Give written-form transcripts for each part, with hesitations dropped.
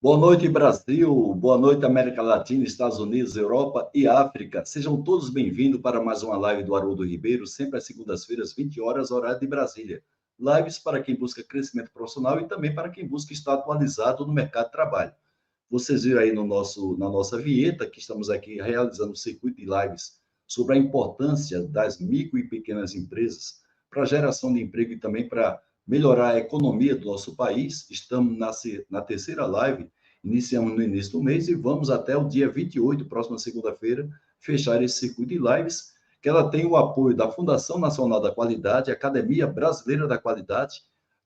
Boa noite, Brasil. Boa noite, América Latina, Estados Unidos, Europa e África. Sejam todos bem-vindos para mais uma live do Haroldo Ribeiro, sempre às segundas-feiras, 20 horas, horário de Brasília. Lives para quem busca crescimento profissional e também para quem busca estar atualizado no mercado de trabalho. Vocês viram aí na nossa vinheta que estamos aqui realizando um circuito de lives sobre a importância das micro e pequenas empresas para a geração de emprego e também para melhorar a economia do nosso país. Estamos na terceira live, iniciamos no início do mês e vamos até o dia 28, próxima segunda-feira, fechar esse circuito de lives, que ela tem o apoio da Fundação Nacional da Qualidade, Academia Brasileira da Qualidade,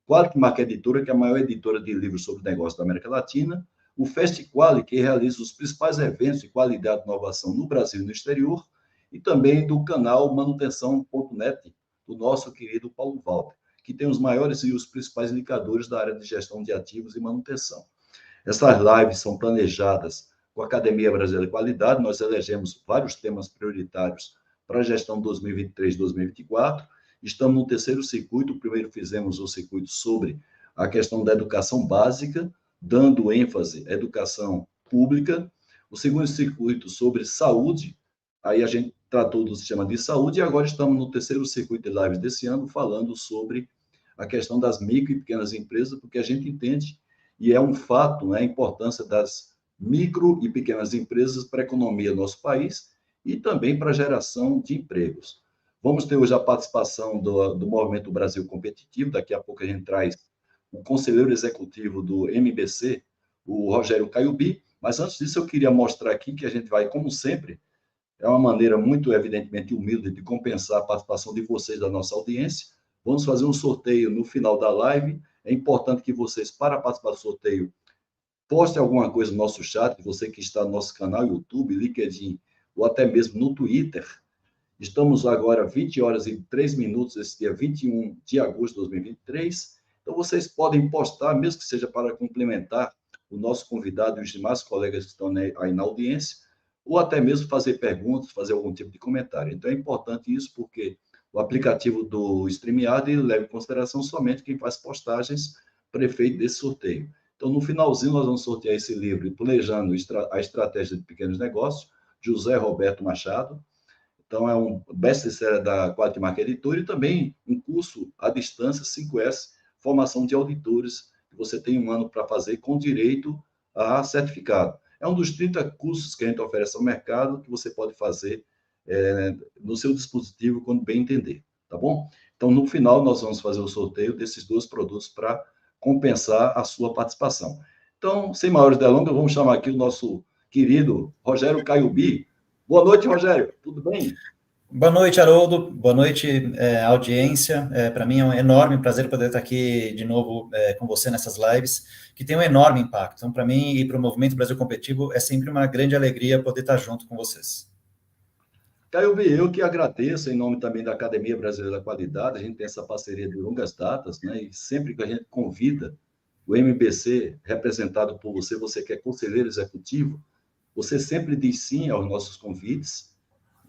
Qualimark Editora, que é a maior editora de livros sobre negócios da América Latina, o FestQuali, que realiza os principais eventos de qualidade e inovação no Brasil e no exterior, e também do canal manutenção.net, do nosso querido Paulo Walter, que tem os maiores e os principais indicadores da área de gestão de ativos e manutenção. Essas lives são planejadas com a Academia Brasileira de Qualidade, nós elegemos vários temas prioritários para a gestão 2023-2024, estamos no terceiro circuito, o primeiro fizemos o circuito sobre a questão da educação básica, dando ênfase à educação pública, o segundo circuito sobre saúde, aí a gente tratou do sistema de saúde, e agora estamos no terceiro circuito de lives desse ano, falando sobre a questão das micro e pequenas empresas, porque a gente entende, e é um fato, né, a importância das micro e pequenas empresas para a economia do nosso país e também para a geração de empregos. Vamos ter hoje a participação do Movimento Brasil Competitivo, daqui a pouco a gente traz o conselheiro executivo do MBC, o Rogério Caiubi, mas antes disso eu queria mostrar aqui que a gente vai, como sempre, é uma maneira muito evidentemente humilde de compensar a participação de vocês da nossa audiência. Vamos fazer um sorteio no final da live. É importante que vocês, para participar do sorteio, postem alguma coisa no nosso chat, você que está no nosso canal YouTube, LinkedIn, ou até mesmo no Twitter. Estamos agora 20 horas e 3 minutos, esse dia 21 de agosto de 2023. Então, vocês podem postar, mesmo que seja para complementar o nosso convidado e os demais colegas que estão aí na audiência, ou até mesmo fazer perguntas, fazer algum tipo de comentário. Então, é importante isso, porque o aplicativo do StreamYard ele leva em consideração somente quem faz postagens para efeito desse sorteio. Então, no finalzinho, nós vamos sortear esse livro, Planejando a Estratégia de Pequenos Negócios, José Roberto Machado. Então, é um best-seller da Qualimark Editora e também um curso à distância, 5S, formação de auditores, que você tem um ano para fazer com direito a certificado. É um dos 30 cursos que a gente oferece ao mercado que você pode fazer no seu dispositivo quando bem entender, tá bom? Então, no final, nós vamos fazer o sorteio desses dois produtos para compensar a sua participação. Então, sem maiores delongas, vamos chamar aqui o nosso querido Rogério Caiubi. Boa noite, Rogério. Tudo bem? Boa noite, Haroldo. Boa noite, audiência. Para mim é um enorme prazer poder estar aqui de novo com você nessas lives, que tem um enorme impacto. Então, para mim e para o Movimento Brasil Competitivo, é sempre uma grande alegria poder estar junto com vocês. Caiubi, eu que agradeço, em nome também da Academia Brasileira da Qualidade, a gente tem essa parceria de longas datas, né? E sempre que a gente convida o MBC, representado por você, você que é conselheiro executivo, você sempre diz sim aos nossos convites.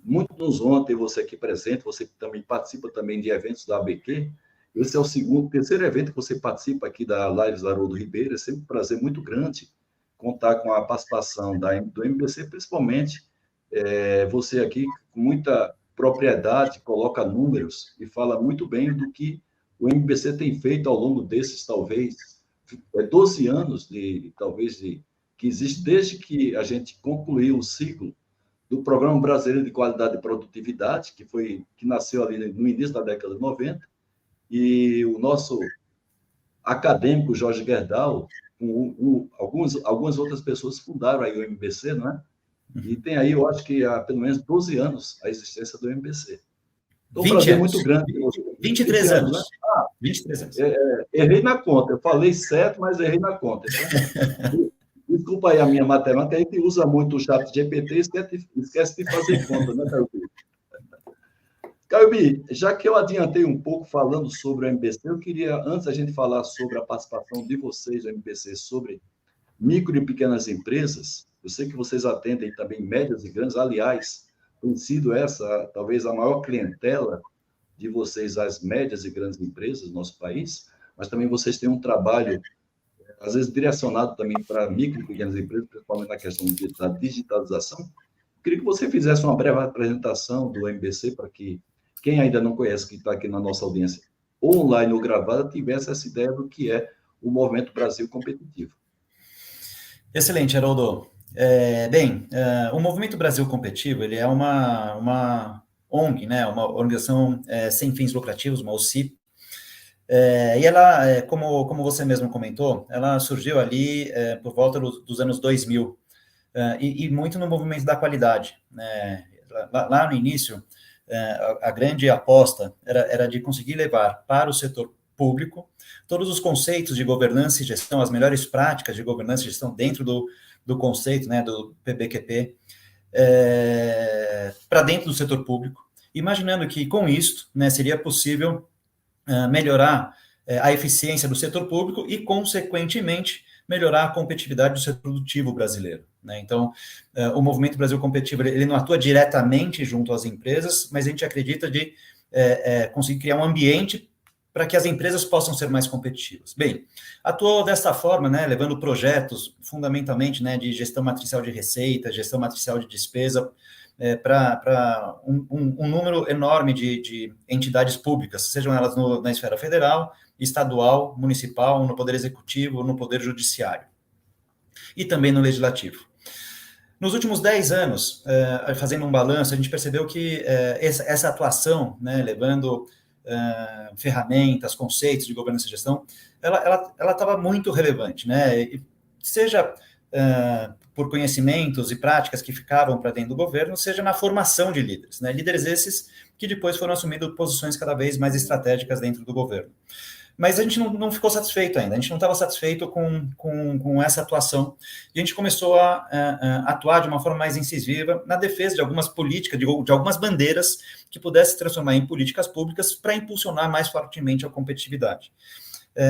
Muito nos honra ter você aqui presente, você que também participa também de eventos da ABQ. Esse é o terceiro evento que você participa aqui da Lives Haroldo Ribeiro, é sempre um prazer muito grande contar com a participação do MBC, principalmente você aqui com muita propriedade, coloca números e fala muito bem do que o MBC tem feito ao longo desses, talvez, 12 anos, que existe desde que a gente concluiu o ciclo do Programa Brasileiro de Qualidade e Produtividade, que nasceu ali no início da década de 90, e o nosso acadêmico Jorge Gerdau, com algumas outras pessoas fundaram aí o MBC, não é? E tem aí, eu acho que há pelo menos 12 anos a existência do MBC. Então, um prazer muito grande. 23 anos. Né? 23 anos. Errei na conta. Eu falei certo, mas errei na conta. Então, desculpa aí a minha matemática, a gente usa muito o chat GPT e esquece de fazer conta, né, Caiubi? Caiubi, já que eu adiantei um pouco falando sobre o MBC, eu queria, antes a gente falar sobre a participação de vocês do MBC sobre micro e pequenas empresas, eu sei que vocês atendem também médias e grandes, aliás, tem sido essa talvez a maior clientela de vocês, as médias e grandes empresas do nosso país, mas também vocês têm um trabalho às vezes direcionado também para micro e pequenas empresas, principalmente na questão da digitalização. Queria que você fizesse uma breve apresentação do MBC para que quem ainda não conhece, que está aqui na nossa audiência, online ou gravada, tivesse essa ideia do que é o Movimento Brasil Competitivo. Excelente, Haroldo. O Movimento Brasil Competitivo, ele é uma ONG, né, uma organização sem fins lucrativos, uma OCI, e ela, como você mesmo comentou, ela surgiu ali por volta dos anos 2000, e muito no movimento da qualidade, né? Lá no início, a grande aposta era de conseguir levar para o setor público todos os conceitos de governança e gestão, as melhores práticas de governança e gestão dentro do conceito, né, do PBQP, para dentro do setor público, imaginando que com isso, né, seria possível melhorar a eficiência do setor público e, consequentemente, melhorar a competitividade do setor produtivo brasileiro, né? Então, o Movimento Brasil Competitivo, ele não atua diretamente junto às empresas, mas a gente acredita de conseguir criar um ambiente para que as empresas possam ser mais competitivas. Bem, atuou desta forma, né, levando projetos, fundamentalmente, né, de gestão matricial de receita, gestão matricial de despesa, para um número enorme de entidades públicas, sejam elas na esfera federal, estadual, municipal, no Poder Executivo, no Poder Judiciário, e também no Legislativo. Nos últimos 10 anos, fazendo um balanço, a gente percebeu que essa atuação, né, levando ferramentas, conceitos de governança e gestão, ela estava muito relevante, né? Seja por conhecimentos e práticas que ficavam para dentro do governo, seja na formação de líderes, né? Líderes esses que depois foram assumindo posições cada vez mais estratégicas dentro do governo. Mas a gente não ficou satisfeito ainda, a gente não estava satisfeito com essa atuação, e a gente começou a atuar de uma forma mais incisiva na defesa de algumas políticas, de algumas bandeiras que pudessem se transformar em políticas públicas para impulsionar mais fortemente a competitividade.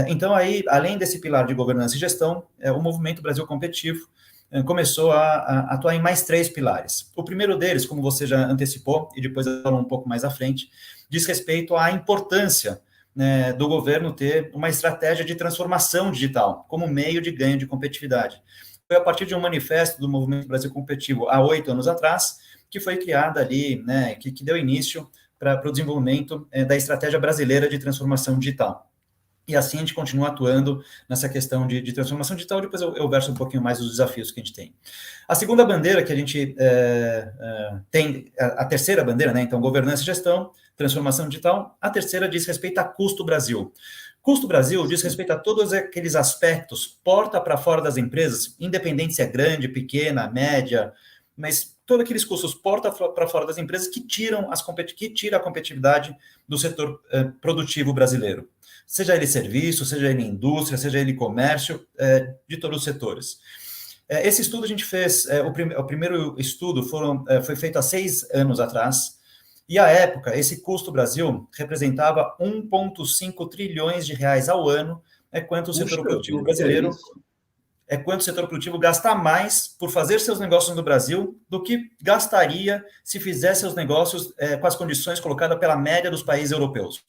Então, aí, além desse pilar de governança e gestão, o Movimento Brasil Competitivo começou a atuar em mais 3 pilares. O primeiro deles, como você já antecipou, e depois eu falo um pouco mais à frente, diz respeito à importância, né, do governo ter uma estratégia de transformação digital como meio de ganho de competitividade. Foi a partir de um manifesto do Movimento Brasil Competitivo há 8 anos atrás, que foi criada ali, né, que deu início para o desenvolvimento da estratégia brasileira de transformação digital. E assim a gente continua atuando nessa questão de transformação digital, depois eu verso um pouquinho mais dos desafios que a gente tem. A segunda bandeira que a gente tem, a terceira bandeira, né, então governança e gestão, transformação digital, a terceira diz respeito a Custo Brasil. Custo Brasil diz respeito a todos aqueles aspectos porta para fora das empresas, independente se é grande, pequena, média, mas todos aqueles custos porta para fora das empresas que tira a competitividade do setor produtivo brasileiro. Seja ele serviço, seja ele indústria, seja ele comércio, de todos os setores. Esse estudo a gente fez, o primeiro estudo foi feito há 6 anos atrás, e à época, esse custo Brasil representava 1,5 trilhões de reais ao ano, quanto o setor produtivo brasileiro, quanto o setor produtivo gasta mais por fazer seus negócios no Brasil do que gastaria se fizesse seus negócios com as condições colocadas pela média dos países europeus.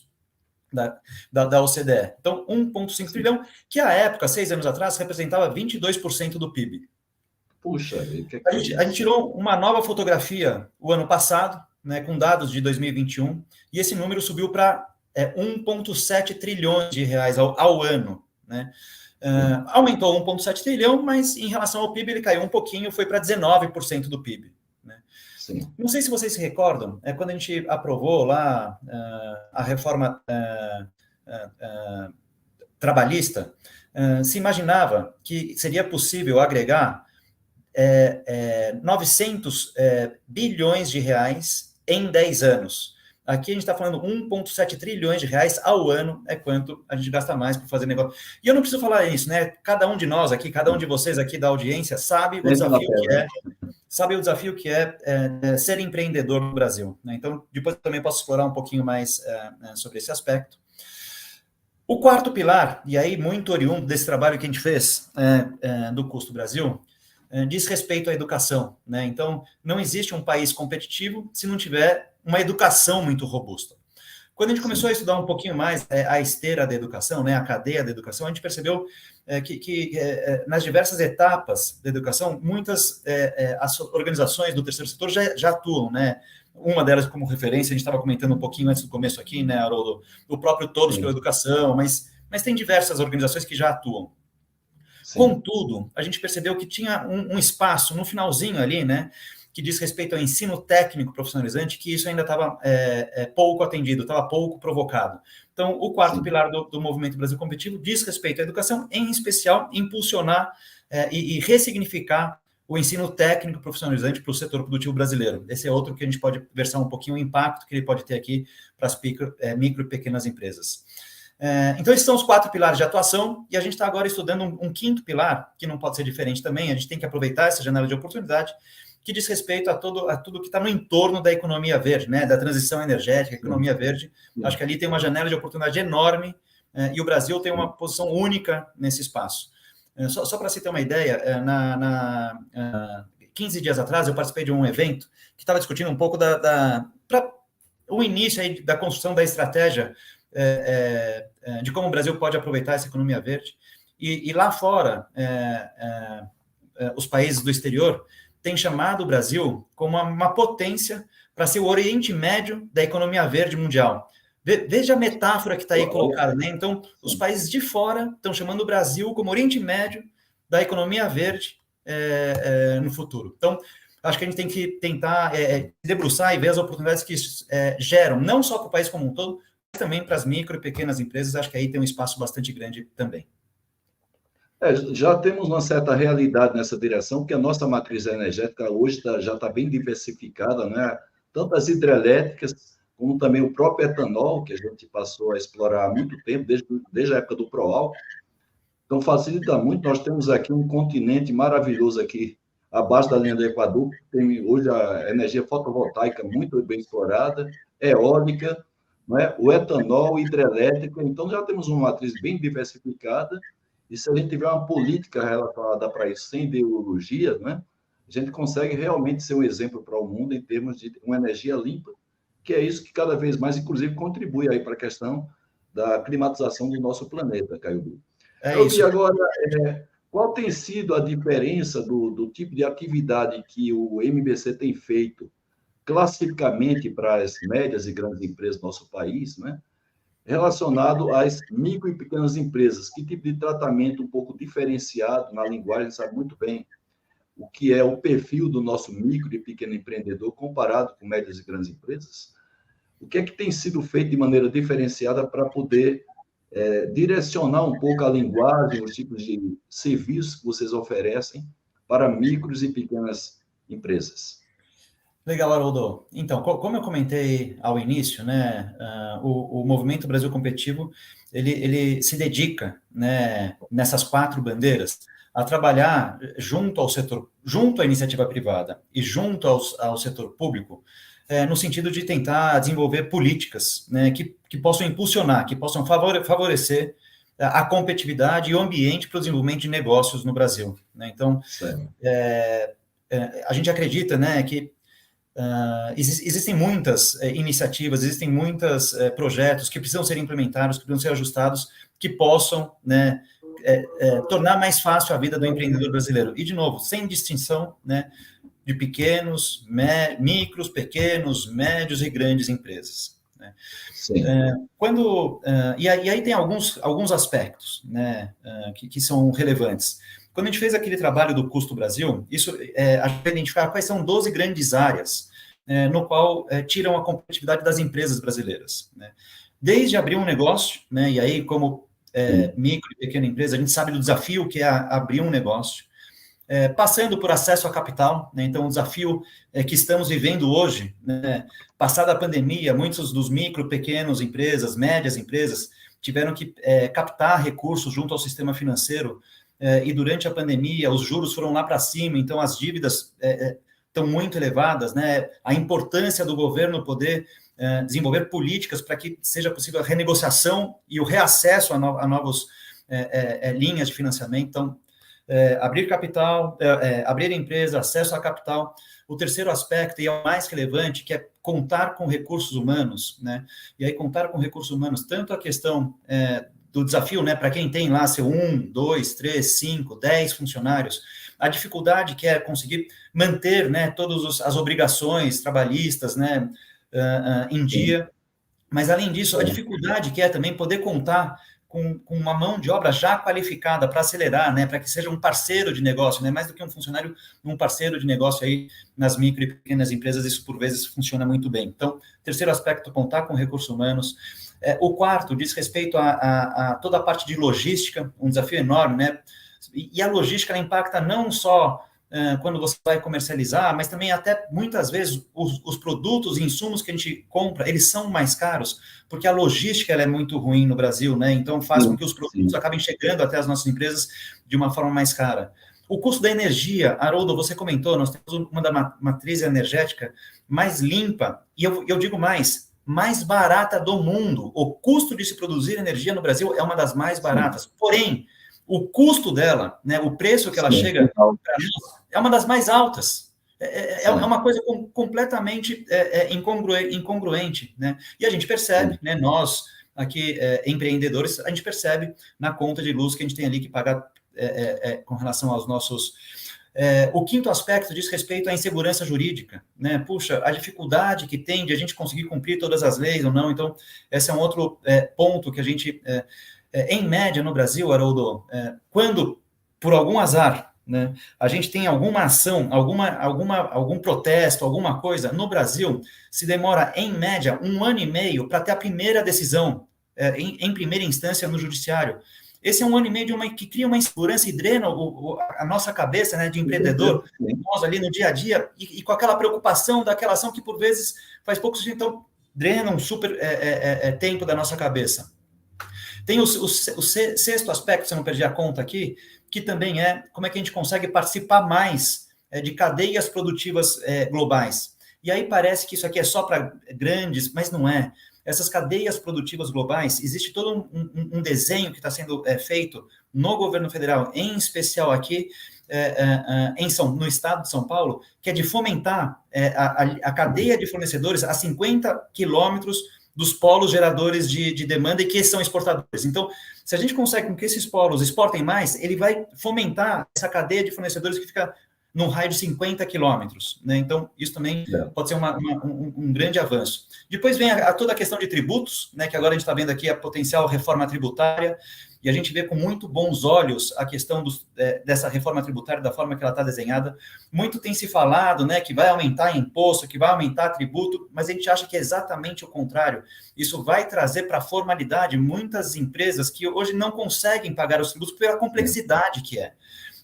Da OCDE. Então, 1,5 trilhão, que à época, 6 anos atrás, representava 22% do PIB. Puxa, a gente tirou uma nova fotografia o ano passado, né, com dados de 2021, e esse número subiu para 1,7 trilhões de reais ao ano, né? Aumentou 1,7 trilhão, mas em relação ao PIB ele caiu um pouquinho, foi para 19% do PIB. Né? Sim. Não sei se vocês se recordam, quando a gente aprovou lá a reforma trabalhista, se imaginava que seria possível agregar 900 bilhões de reais em 10 anos. Aqui a gente está falando 1,7 trilhões de reais ao ano, quanto a gente gasta mais para fazer negócio. E eu não preciso falar isso, né? Cada um de nós aqui, cada um de vocês aqui da audiência sabe o desafio que é ser empreendedor no Brasil. Né? Então, depois eu também posso explorar um pouquinho mais sobre esse aspecto. O quarto pilar, e aí muito oriundo desse trabalho que a gente fez do Custo Brasil, diz respeito à educação. Né? Então, não existe um país competitivo se não tiver uma educação muito robusta. Quando a gente começou a estudar um pouquinho mais a esteira da educação, né, a cadeia da educação, a gente percebeu que nas diversas etapas da educação, muitas as organizações do terceiro setor já atuam, né? Uma delas como referência, a gente estava comentando um pouquinho antes do começo aqui, né, Haroldo, o próprio Todos pela Educação, mas tem diversas organizações que já atuam. Sim. Contudo, a gente percebeu que tinha um espaço no finalzinho ali, né, que diz respeito ao ensino técnico profissionalizante, que isso ainda estava pouco atendido, estava pouco provocado. Então, o quarto pilar do Movimento Brasil Competitivo diz respeito à educação, em especial, impulsionar e ressignificar o ensino técnico profissionalizante para o setor produtivo brasileiro. Esse é outro que a gente pode versar um pouquinho o impacto que ele pode ter aqui para as micro e pequenas empresas. Então, esses são os 4 pilares de atuação, e a gente está agora estudando um quinto pilar, que não pode ser diferente também, a gente tem que aproveitar essa janela de oportunidade, que diz respeito a tudo que está no entorno da economia verde, né, da transição energética, economia verde. Acho que ali tem uma janela de oportunidade enorme, e o Brasil tem uma posição única nesse espaço. Só para você ter uma ideia, 15 dias atrás eu participei de um evento que estava discutindo um pouco o início aí da construção da estratégia de como o Brasil pode aproveitar essa economia verde. E lá fora, os países do exterior têm chamado o Brasil como uma potência para ser o Oriente Médio da economia verde mundial. Veja a metáfora que está aí colocada, né? Então, os países de fora estão chamando o Brasil como Oriente Médio da economia verde no futuro. Então, acho que a gente tem que tentar debruçar e ver as oportunidades que isso geram, não só para o país como um todo, mas também para as micro e pequenas empresas. Acho que aí tem um espaço bastante grande também. Já temos uma certa realidade nessa direção, porque a nossa matriz energética hoje já está bem diversificada, né? Tanto as hidrelétricas, como também o próprio etanol, que a gente passou a explorar há muito tempo, desde a época do pró-álcool. Então, facilita muito. Nós temos aqui um continente maravilhoso aqui, abaixo da linha do Equador. Tem hoje a energia fotovoltaica muito bem explorada, eólica, né? O etanol, hidrelétrico. Então, já temos uma matriz bem diversificada. E se a gente tiver uma política relacionada para isso, sem ideologia, né? A gente consegue realmente ser um exemplo para o mundo em termos de uma energia limpa, que é isso que cada vez mais, inclusive, contribui aí para a questão da climatização do nosso planeta, Caio Brito. E agora, qual tem sido a diferença do tipo de atividade que o MBC tem feito classificamente para as médias e grandes empresas do nosso país, né? Relacionado às micro e pequenas empresas? Que tipo de tratamento um pouco diferenciado na linguagem, sabe muito bem o que é o perfil do nosso micro e pequeno empreendedor comparado com médias e grandes empresas? O que é que tem sido feito de maneira diferenciada para poder direcionar um pouco a linguagem, os tipos de serviços que vocês oferecem para micros e pequenas empresas? Legal, Haroldo. Então, como eu comentei ao início, né, o Movimento Brasil Competitivo, ele se dedica, né, nessas 4 bandeiras, a trabalhar junto ao setor, junto à iniciativa privada e junto ao setor público, no sentido de tentar desenvolver políticas, né, que possam impulsionar, que possam favorecer a competitividade e o ambiente para o desenvolvimento de negócios no Brasil, né? Então, a gente acredita, né, que existem muitas iniciativas, existem muitos projetos que precisam ser implementados, que precisam ser ajustados, que possam, né, tornar mais fácil a vida do empreendedor brasileiro. E, de novo, sem distinção, né, de pequenos, micros, pequenos, médios e grandes empresas, né? Sim. E aí tem alguns aspectos, né, que são relevantes. Quando a gente fez aquele trabalho do Custo Brasil, a gente vai identificar quais são 12 grandes áreas no qual tiram a competitividade das empresas brasileiras, né? Desde abrir um negócio, né, e aí como micro e pequena empresa, a gente sabe do desafio que é abrir um negócio, passando por acesso a capital, né? Então o desafio que estamos vivendo hoje, né, passada a pandemia, muitos dos micro, pequenos empresas, médias empresas, tiveram que captar recursos junto ao sistema financeiro, e durante a pandemia os juros foram lá para cima, então as dívidas estão muito elevadas, né? A importância do governo poder desenvolver políticas para que seja possível a renegociação e o reacesso a novas linhas de financiamento. Então, abrir capital, abrir empresa, acesso a capital. O terceiro aspecto, e é o mais relevante, que é contar com recursos humanos, né? E aí, contar com recursos humanos, tanto a questão do desafio, né, para quem tem lá seu 1, 2, 3, 5, 10 funcionários, a dificuldade que é conseguir manter, né, todas as obrigações trabalhistas, né, em dia, mas além disso, a dificuldade que é também poder contar com uma mão de obra já qualificada para acelerar, né, para que seja um parceiro de negócio, né, mais do que um funcionário, um parceiro de negócio aí nas micro e pequenas empresas, isso por vezes funciona muito bem. Então, terceiro aspecto, contar com recursos humanos. O quarto diz respeito a toda a parte de logística, um desafio enorme, né, e a logística ela impacta não só quando você vai comercializar, mas também até muitas vezes os produtos e insumos que a gente compra, eles são mais caros, porque a logística ela é muito ruim no Brasil, né? Então faz com que os produtos acabem chegando até as nossas empresas de uma forma mais cara. O custo da energia, Haroldo, você comentou, nós temos uma da matriz energética mais limpa, e eu digo mais barata do mundo. O custo de se produzir energia no Brasil é uma das mais baratas. Porém, o custo dela, né, o preço que ela chega para nós, é uma das mais altas. É uma coisa completamente incongruente, né? E a gente percebe, né, nós aqui, empreendedores, a gente percebe na conta de luz que a gente tem ali que pagar com relação aos nossos... o quinto aspecto diz respeito à insegurança jurídica, né? Puxa, a dificuldade que tem de a gente conseguir cumprir todas as leis ou não. Então, esse é um outro ponto que a gente... em média, no Brasil, Haroldo, quando, por algum azar, né, a gente tem alguma ação, algum protesto, alguma coisa, no Brasil, se demora, em média, 1 ano e meio para ter a primeira decisão, em primeira instância, no judiciário. Esse é 1 ano e meio que cria uma insegurança e drena a nossa cabeça, né, de empreendedor, nós ali no dia a dia, e com aquela preocupação daquela ação que, por vezes, faz pouco sentido, então, drena um super tempo da nossa cabeça. Tem o sexto aspecto, se eu não perdi a conta aqui, que também é como é que a gente consegue participar mais de cadeias produtivas globais. E aí parece que isso aqui é só para grandes, mas não é. Essas cadeias produtivas globais, existe todo um desenho que está sendo feito no governo federal, em especial aqui no estado de São Paulo, que é de fomentar a cadeia de fornecedores a 50 quilômetros dos polos geradores de demanda e que são exportadores. Então, se a gente consegue com que esses polos exportem mais, ele vai fomentar essa cadeia de fornecedores que fica num raio de 50 quilômetros, né? Então, isso também pode ser um grande avanço. Depois vem toda a questão de tributos, né? Que agora a gente está vendo aqui a potencial reforma tributária, e a gente vê com muito bons olhos a questão dessa reforma tributária, da forma que ela está desenhada. Muito tem se falado, né, que vai aumentar imposto, que vai aumentar tributo, mas a gente acha que é exatamente o contrário. Isso vai trazer para a formalidade muitas empresas que hoje não conseguem pagar os tributos pela complexidade que é.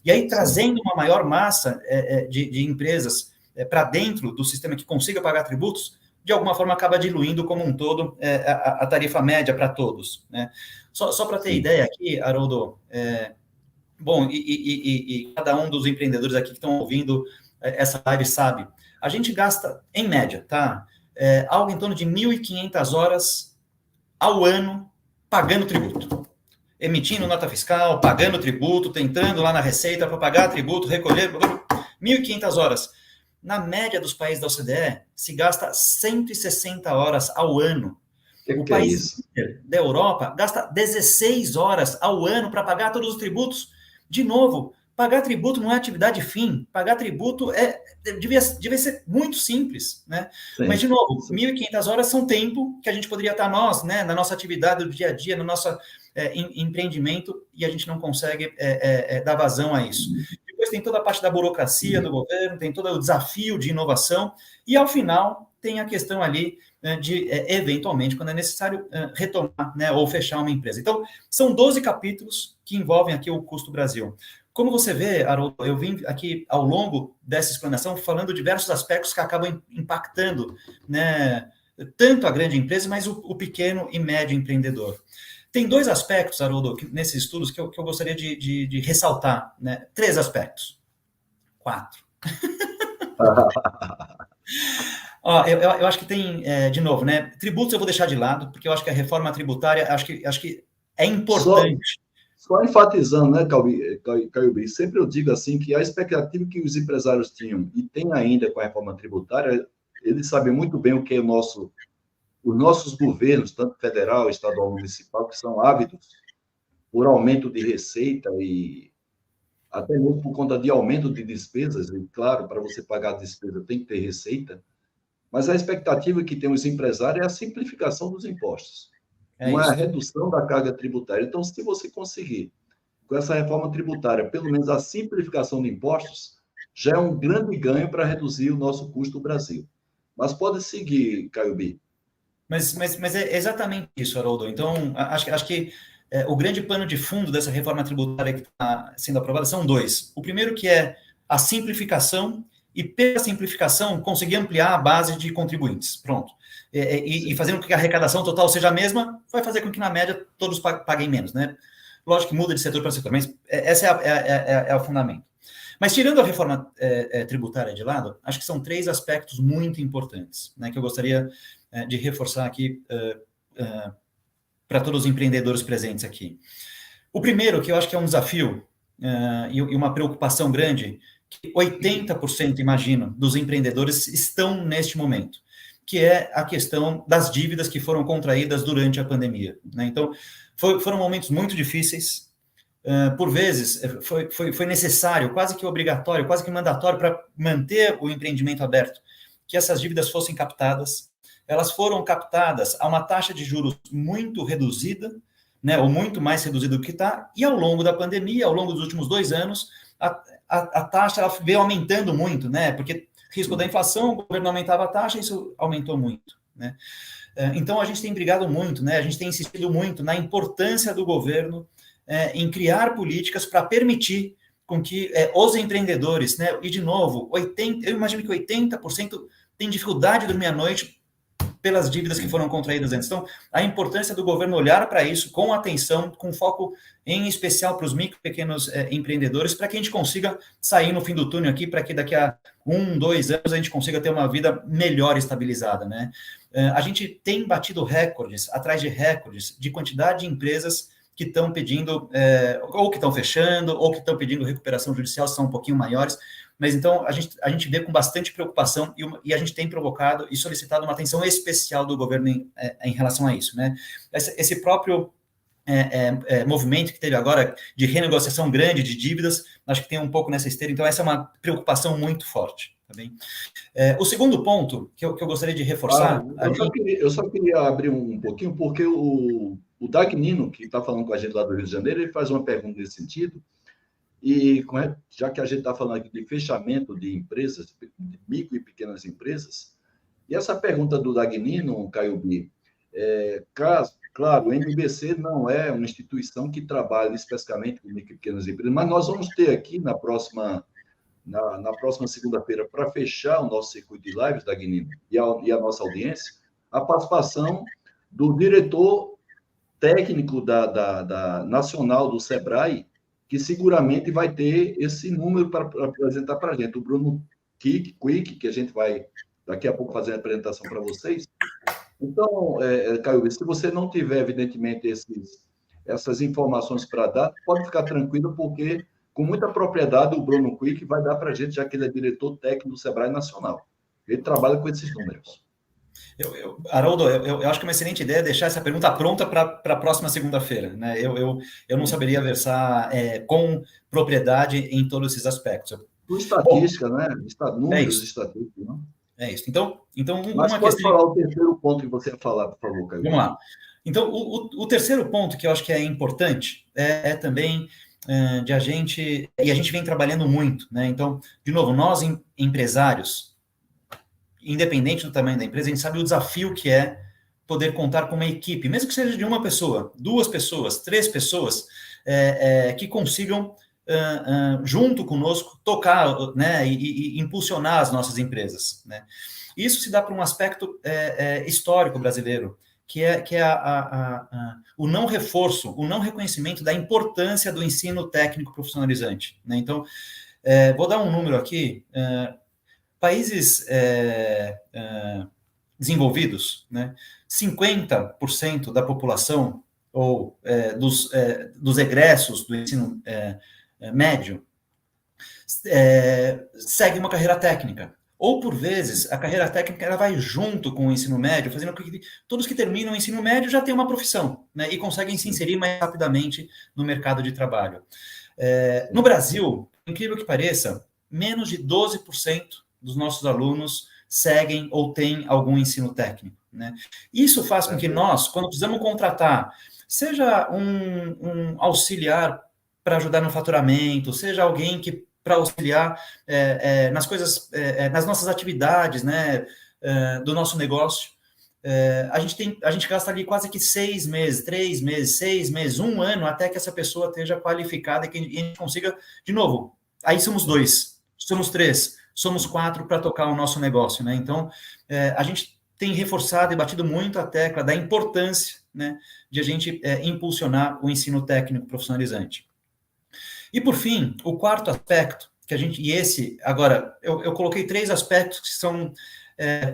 E aí, trazendo uma maior massa de empresas para dentro do sistema que consiga pagar tributos, de alguma forma acaba diluindo como um todo a tarifa média para todos, né? Só para ter ideia aqui, Haroldo, bom, e cada um dos empreendedores aqui que estão ouvindo essa live sabe, a gente gasta, em média, tá? Algo em torno de 1.500 horas ao ano pagando tributo. Emitindo nota fiscal, pagando tributo, tentando lá na Receita para pagar tributo, recolher, 1.500 horas. Na média dos países da OCDE, se gasta 160 horas ao ano. O país da Europa gasta 16 horas ao ano para pagar todos os tributos. De novo, pagar tributo não é atividade fim. Pagar tributo devia ser muito simples, né? Sim. Mas, de novo, 1.500 horas são tempo que a gente poderia estar nós, né, na nossa atividade do dia a dia, no nosso empreendimento, e a gente não consegue dar vazão a isso. Depois tem toda a parte da burocracia do governo, tem todo o desafio de inovação, e, ao final, tem a questão ali de, eventualmente, quando é necessário, retomar, né, ou fechar uma empresa. Então, são 12 capítulos que envolvem aqui o Custo Brasil. Como você vê, Haroldo, eu vim aqui, ao longo dessa explanação, falando diversos aspectos que acabam impactando, né, tanto a grande empresa, mas o pequeno e médio empreendedor. Tem 2 aspectos, Haroldo, nesses estudos que eu gostaria de ressaltar, né? 3 aspectos. 4. Ó, eu acho que tem, de novo, né? Tributos eu vou deixar de lado, porque eu acho que a reforma tributária, acho que é importante. Só enfatizando, né, Caiubi, sempre eu digo assim que a expectativa que os empresários tinham e têm ainda com a reforma tributária, eles sabem muito bem o que é os nossos governos, tanto federal, estadual, municipal, que são ávidos por aumento de receita e até mesmo por conta de aumento de despesas, e claro, para você pagar a despesa tem que ter receita, mas a expectativa que tem os empresários é a simplificação dos impostos, É não é a isso. redução da carga tributária. Então, se você conseguir, com essa reforma tributária, pelo menos a simplificação de impostos, já é um grande ganho para reduzir o nosso custo do Brasil. Mas pode seguir, Caio B. Mas é exatamente isso, Haroldo. Então, acho que o grande pano de fundo dessa reforma tributária que está sendo aprovada são dois. O primeiro que é a simplificação e, pela simplificação, conseguir ampliar a base de contribuintes. Pronto. E fazendo com que a arrecadação total seja a mesma, vai fazer com que, na média, todos paguem menos, né? Lógico que muda de setor para setor, mas esse é o fundamento. Mas tirando a reforma tributária de lado, acho que são três aspectos muito importantes, né, que eu gostaria de reforçar aqui para todos os empreendedores presentes aqui. O primeiro, que eu acho que é um desafio e uma preocupação grande, que 80%, imagino, dos empreendedores estão neste momento, que é a questão das dívidas que foram contraídas durante a pandemia, né? Então, foram momentos muito difíceis. Por vezes, foi necessário, quase que obrigatório, quase que mandatório, para manter o empreendimento aberto, que essas dívidas fossem captadas. Elas foram captadas a uma taxa de juros muito reduzida, né, ou muito mais reduzida do que está, e ao longo da pandemia, ao longo dos últimos 2 anos, a taxa ela veio aumentando muito, né, porque risco da inflação, o governo aumentava a taxa, isso aumentou muito, né. Então, a gente tem brigado muito, né, a gente tem insistido muito na importância do governo em criar políticas para permitir com que os empreendedores, né, e de novo, eu imagino que 80% tem dificuldade de dormir à noite pelas dívidas que foram contraídas antes. Então, a importância do governo olhar para isso com atenção, com foco em especial para os micro e pequenos empreendedores, para que a gente consiga sair no fim do túnel aqui, para que daqui a 1, 2 anos a gente consiga ter uma vida melhor estabilizada, né? A gente tem batido recordes, atrás de recordes, de quantidade de empresas que estão pedindo, ou que estão fechando, ou que estão pedindo recuperação judicial, são um pouquinho maiores, mas então a gente vê com bastante preocupação e a gente tem provocado e solicitado uma atenção especial do governo em relação a isso, né? Esse próprio movimento que teve agora de renegociação grande de dívidas, acho que tem um pouco nessa esteira, então essa é uma preocupação muito forte, tá bem? O segundo ponto que eu gostaria de reforçar... Eu só queria abrir um pouquinho, porque o Dagnino, que está falando com a gente lá do Rio de Janeiro, ele faz uma pergunta nesse sentido, e já que a gente está falando aqui de fechamento de empresas, de micro e pequenas empresas, e essa pergunta do Dagnino, Caio B, claro, o MBC não é uma instituição que trabalha especificamente com micro e pequenas empresas, mas nós vamos ter aqui na próxima segunda-feira, para fechar o nosso circuito de lives, Dagnino, e a nossa audiência, a participação do diretor técnico da Nacional do SEBRAE, que seguramente vai ter esse número para apresentar para a gente. O Bruno Quick, que a gente vai daqui a pouco fazer a apresentação para vocês. Então, Caio, se você não tiver, evidentemente, essas informações para dar, pode ficar tranquilo, porque, com muita propriedade, o Bruno Quick vai dar para a gente, já que ele é diretor técnico do SEBRAE Nacional. Ele trabalha com esses números. Haroldo, eu acho que é uma excelente ideia deixar essa pergunta pronta para a próxima segunda-feira, né? Eu não saberia versar com propriedade em todos esses aspectos. Por estatística, né? Números estatísticos, não? É isso. Então mas pode falar o terceiro ponto que você ia falar, por favor, Caio. Vamos lá. Então, o terceiro ponto que eu acho que é importante é também de a gente vem trabalhando muito, né? Então, de novo, nós empresários, independente do tamanho da empresa, a gente sabe o desafio que é poder contar com uma equipe, mesmo que seja de 1 pessoa, 2 pessoas, 3 pessoas, que consigam, junto conosco, tocar, né, e impulsionar as nossas empresas, né? Isso se dá por um aspecto histórico brasileiro, que é o não reforço, o não reconhecimento da importância do ensino técnico profissionalizante, né? Então, vou dar um número aqui. Países desenvolvidos, né, 50% da população ou dos egressos do ensino médio, segue uma carreira técnica. Ou, por vezes, a carreira técnica ela vai junto com o ensino médio, fazendo com que todos que terminam o ensino médio já tenham uma profissão, né, e conseguem se inserir mais rapidamente no mercado de trabalho. No Brasil, incrível que pareça, menos de 12% dos nossos alunos seguem ou têm algum ensino técnico, né? Isso faz com que nós, quando precisamos contratar, seja um auxiliar para ajudar no faturamento, seja alguém que para auxiliar nas coisas, nas nossas atividades, né, do nosso negócio. A gente gasta ali quase que 6 meses, 3 meses, 6 meses, 1 ano, até que essa pessoa esteja qualificada e que a gente consiga, de novo, aí somos 2, somos 3, somos 4 para tocar o nosso negócio, né? Então, a gente tem reforçado e batido muito a tecla da importância, né, de a gente impulsionar o ensino técnico profissionalizante. E, por fim, o quarto aspecto, que a gente, e esse, agora, eu coloquei 3 aspectos que são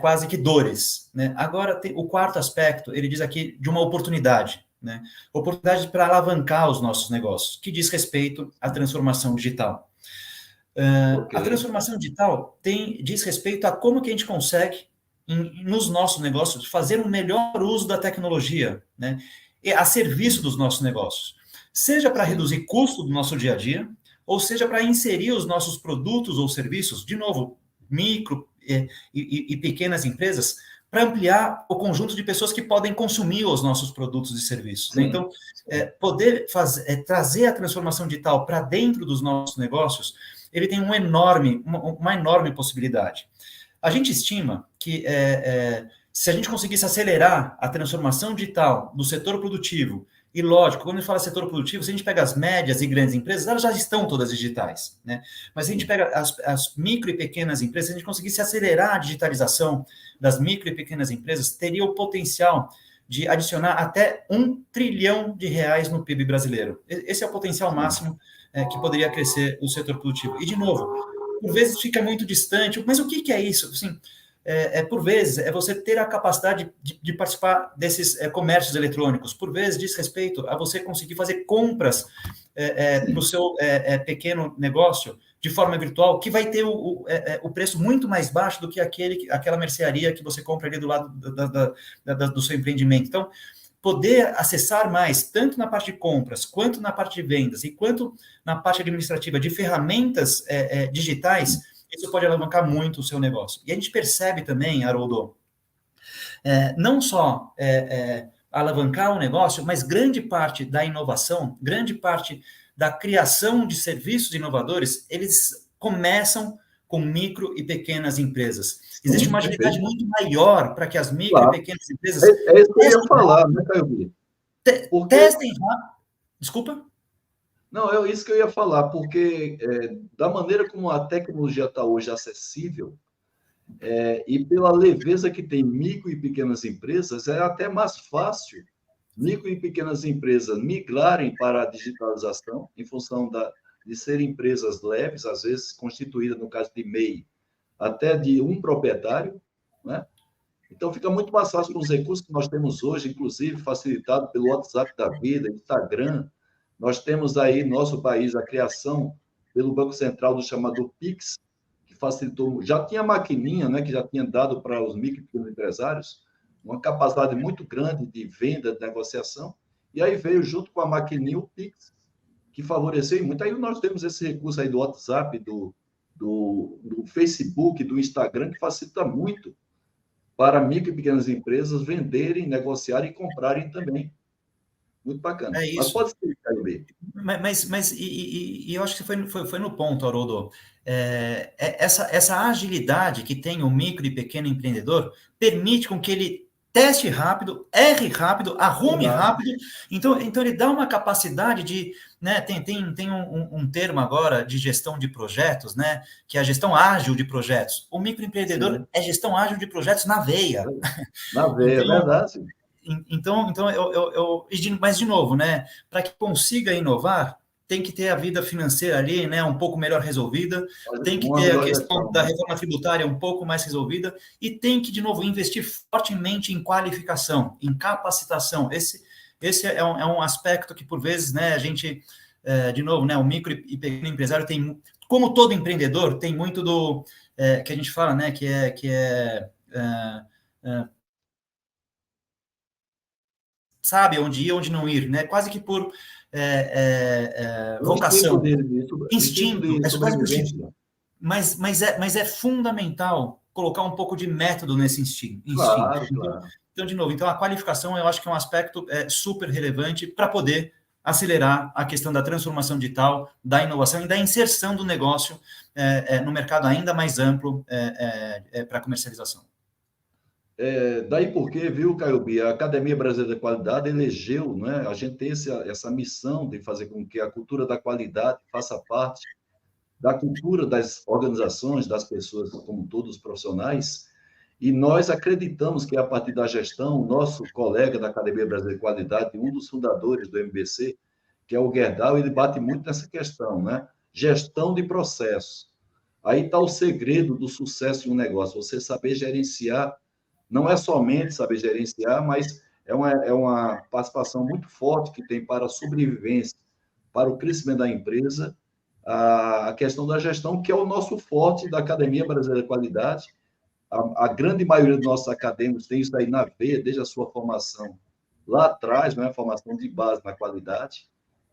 quase que dores, né? Agora, o quarto aspecto, ele diz aqui de uma oportunidade, né? Oportunidade para alavancar os nossos negócios, que diz respeito à transformação digital. A transformação digital diz respeito a como que a gente consegue, nos nossos negócios, fazer um melhor uso da tecnologia, né? A serviço dos nossos negócios. Seja para reduzir custo do nosso dia a dia, ou seja para inserir os nossos produtos ou serviços, de novo, micro e pequenas empresas, para ampliar o conjunto de pessoas que podem consumir os nossos produtos e serviços. Sim. Então, poder trazer a transformação digital para dentro dos nossos negócios, ele tem uma enorme possibilidade. A gente estima que se a gente conseguisse acelerar a transformação digital do setor produtivo, e lógico, quando a gente fala setor produtivo, se a gente pega as médias e grandes empresas, elas já estão todas digitais, né? Mas se a gente pega as micro e pequenas empresas, se a gente conseguisse acelerar a digitalização das micro e pequenas empresas, teria o potencial de adicionar até R$1 trilhão no PIB brasileiro. Esse é o potencial máximo que poderia crescer o setor produtivo. E, de novo, por vezes fica muito distante, mas o que é isso? Assim, por vezes, você ter a capacidade de participar desses comércios eletrônicos. Por vezes, diz respeito a você conseguir fazer compras para o seu pequeno negócio de forma virtual, que vai ter o preço muito mais baixo do que aquela mercearia que você compra ali do lado do seu empreendimento. Então, poder acessar mais, tanto na parte de compras, quanto na parte de vendas, e quanto na parte administrativa de ferramentas digitais, isso pode alavancar muito o seu negócio. E a gente percebe também, Haroldo, não só alavancar o negócio, mas grande parte da inovação, grande parte da criação de serviços inovadores, eles começam com micro e pequenas empresas. Existe uma agilidade muito maior para que as micro e pequenas empresas... É isso que eu ia falar, né, Caio? Testem rápido. Desculpa? Não, é isso que eu ia falar, porque da maneira como a tecnologia está hoje acessível, e pela leveza que tem micro e pequenas empresas, é até mais fácil micro e pequenas empresas migrarem para a digitalização, em função de serem empresas leves, às vezes constituídas, no caso de MEI, até de um proprietário, né? Então, fica muito mais fácil com os recursos que nós temos hoje, inclusive facilitado pelo WhatsApp da vida, Instagram. Nós temos aí, no nosso país, a criação pelo Banco Central do chamado PIX, que facilitou, já tinha a maquininha, né, que já tinha dado para os micro e pequenos empresários uma capacidade muito grande de venda, de negociação, e aí veio junto com a maquininha o PIX, que favoreceu muito. Aí nós temos esse recurso aí do WhatsApp, do Facebook, do Instagram, que facilita muito para micro e pequenas empresas venderem, negociarem e comprarem também. Muito bacana. Isso. Mas pode ser, Caio B. Mas eu acho que foi no ponto, Haroldo. Essa agilidade que tem o micro e pequeno empreendedor permite com que ele teste rápido, erre rápido, arrume rápido. Então ele dá uma capacidade de... Né, tem um termo agora de gestão de projetos, né, que é a gestão ágil de projetos. O microempreendedor é gestão ágil de projetos na veia. Na veia, então, é verdade. Então mas de novo, né, para que consiga inovar, tem que ter a vida financeira ali, né, um pouco melhor resolvida, tem que ter a questão da reforma tributária um pouco mais resolvida, e tem que, de novo, investir fortemente em qualificação, em capacitação. esse é um aspecto que, por vezes, né, a gente, de novo, né, o micro e pequeno empresário tem, como todo empreendedor, tem muito do que a gente fala, né, sabe onde ir, onde não ir, né? Quase que por vocação, instinto, é quase por instinto. Mas é fundamental colocar um pouco de método nesse instinto. Claro, claro. Então, de novo, a qualificação eu acho que é um aspecto super relevante para poder acelerar a questão da transformação digital, da inovação e da inserção do negócio no mercado ainda mais amplo para comercialização. Daí porque, viu, Caiobi, a Academia Brasileira da Qualidade elegeu, né? A gente tem essa missão de fazer com que a cultura da qualidade faça parte da cultura das organizações, das pessoas como todos os profissionais, e nós acreditamos que a partir da gestão, o nosso colega da Academia Brasileira de Qualidade, um dos fundadores do MBC, que é o Gerdau, ele bate muito nessa questão, né? Gestão de processos. Aí está o segredo do sucesso de um negócio, você saber gerenciar. Não é somente saber gerenciar, mas é uma participação muito forte que tem para a sobrevivência, para o crescimento da empresa, a questão da gestão, que é o nosso forte da Academia Brasileira de Qualidade. A grande maioria dos nossos acadêmicos tem isso aí na veia, desde a sua formação lá atrás, né? A formação de base na qualidade,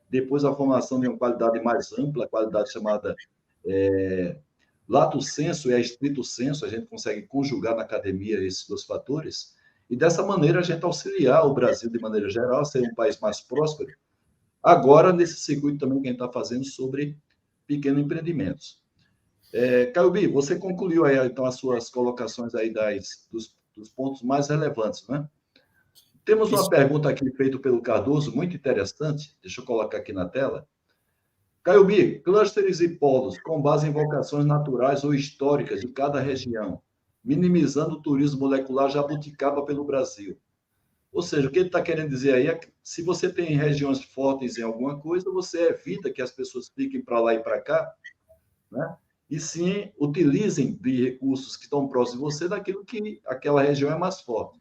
depois a formação de uma qualidade mais ampla, a qualidade chamada lato sensu e a estrito sensu, a gente consegue conjugar na academia esses dois fatores, e dessa maneira a gente auxiliar o Brasil, de maneira geral, a ser um país mais próspero, agora nesse circuito também que a gente está fazendo sobre pequenos empreendimentos. Caiobi, você concluiu aí, então, as suas colocações aí dos pontos mais relevantes, né? Temos uma pergunta aqui feita pelo Cardoso, muito interessante, deixa eu colocar aqui na tela. Caiobi, clusters e polos com base em vocações naturais ou históricas de cada região, minimizando o turismo molecular jabuticaba pelo Brasil. Ou seja, o que ele está querendo dizer aí é que se você tem regiões fortes em alguma coisa, você evita que as pessoas fiquem para lá e para cá, né? E sim utilizem de recursos que estão próximos de você daquilo que aquela região é mais forte.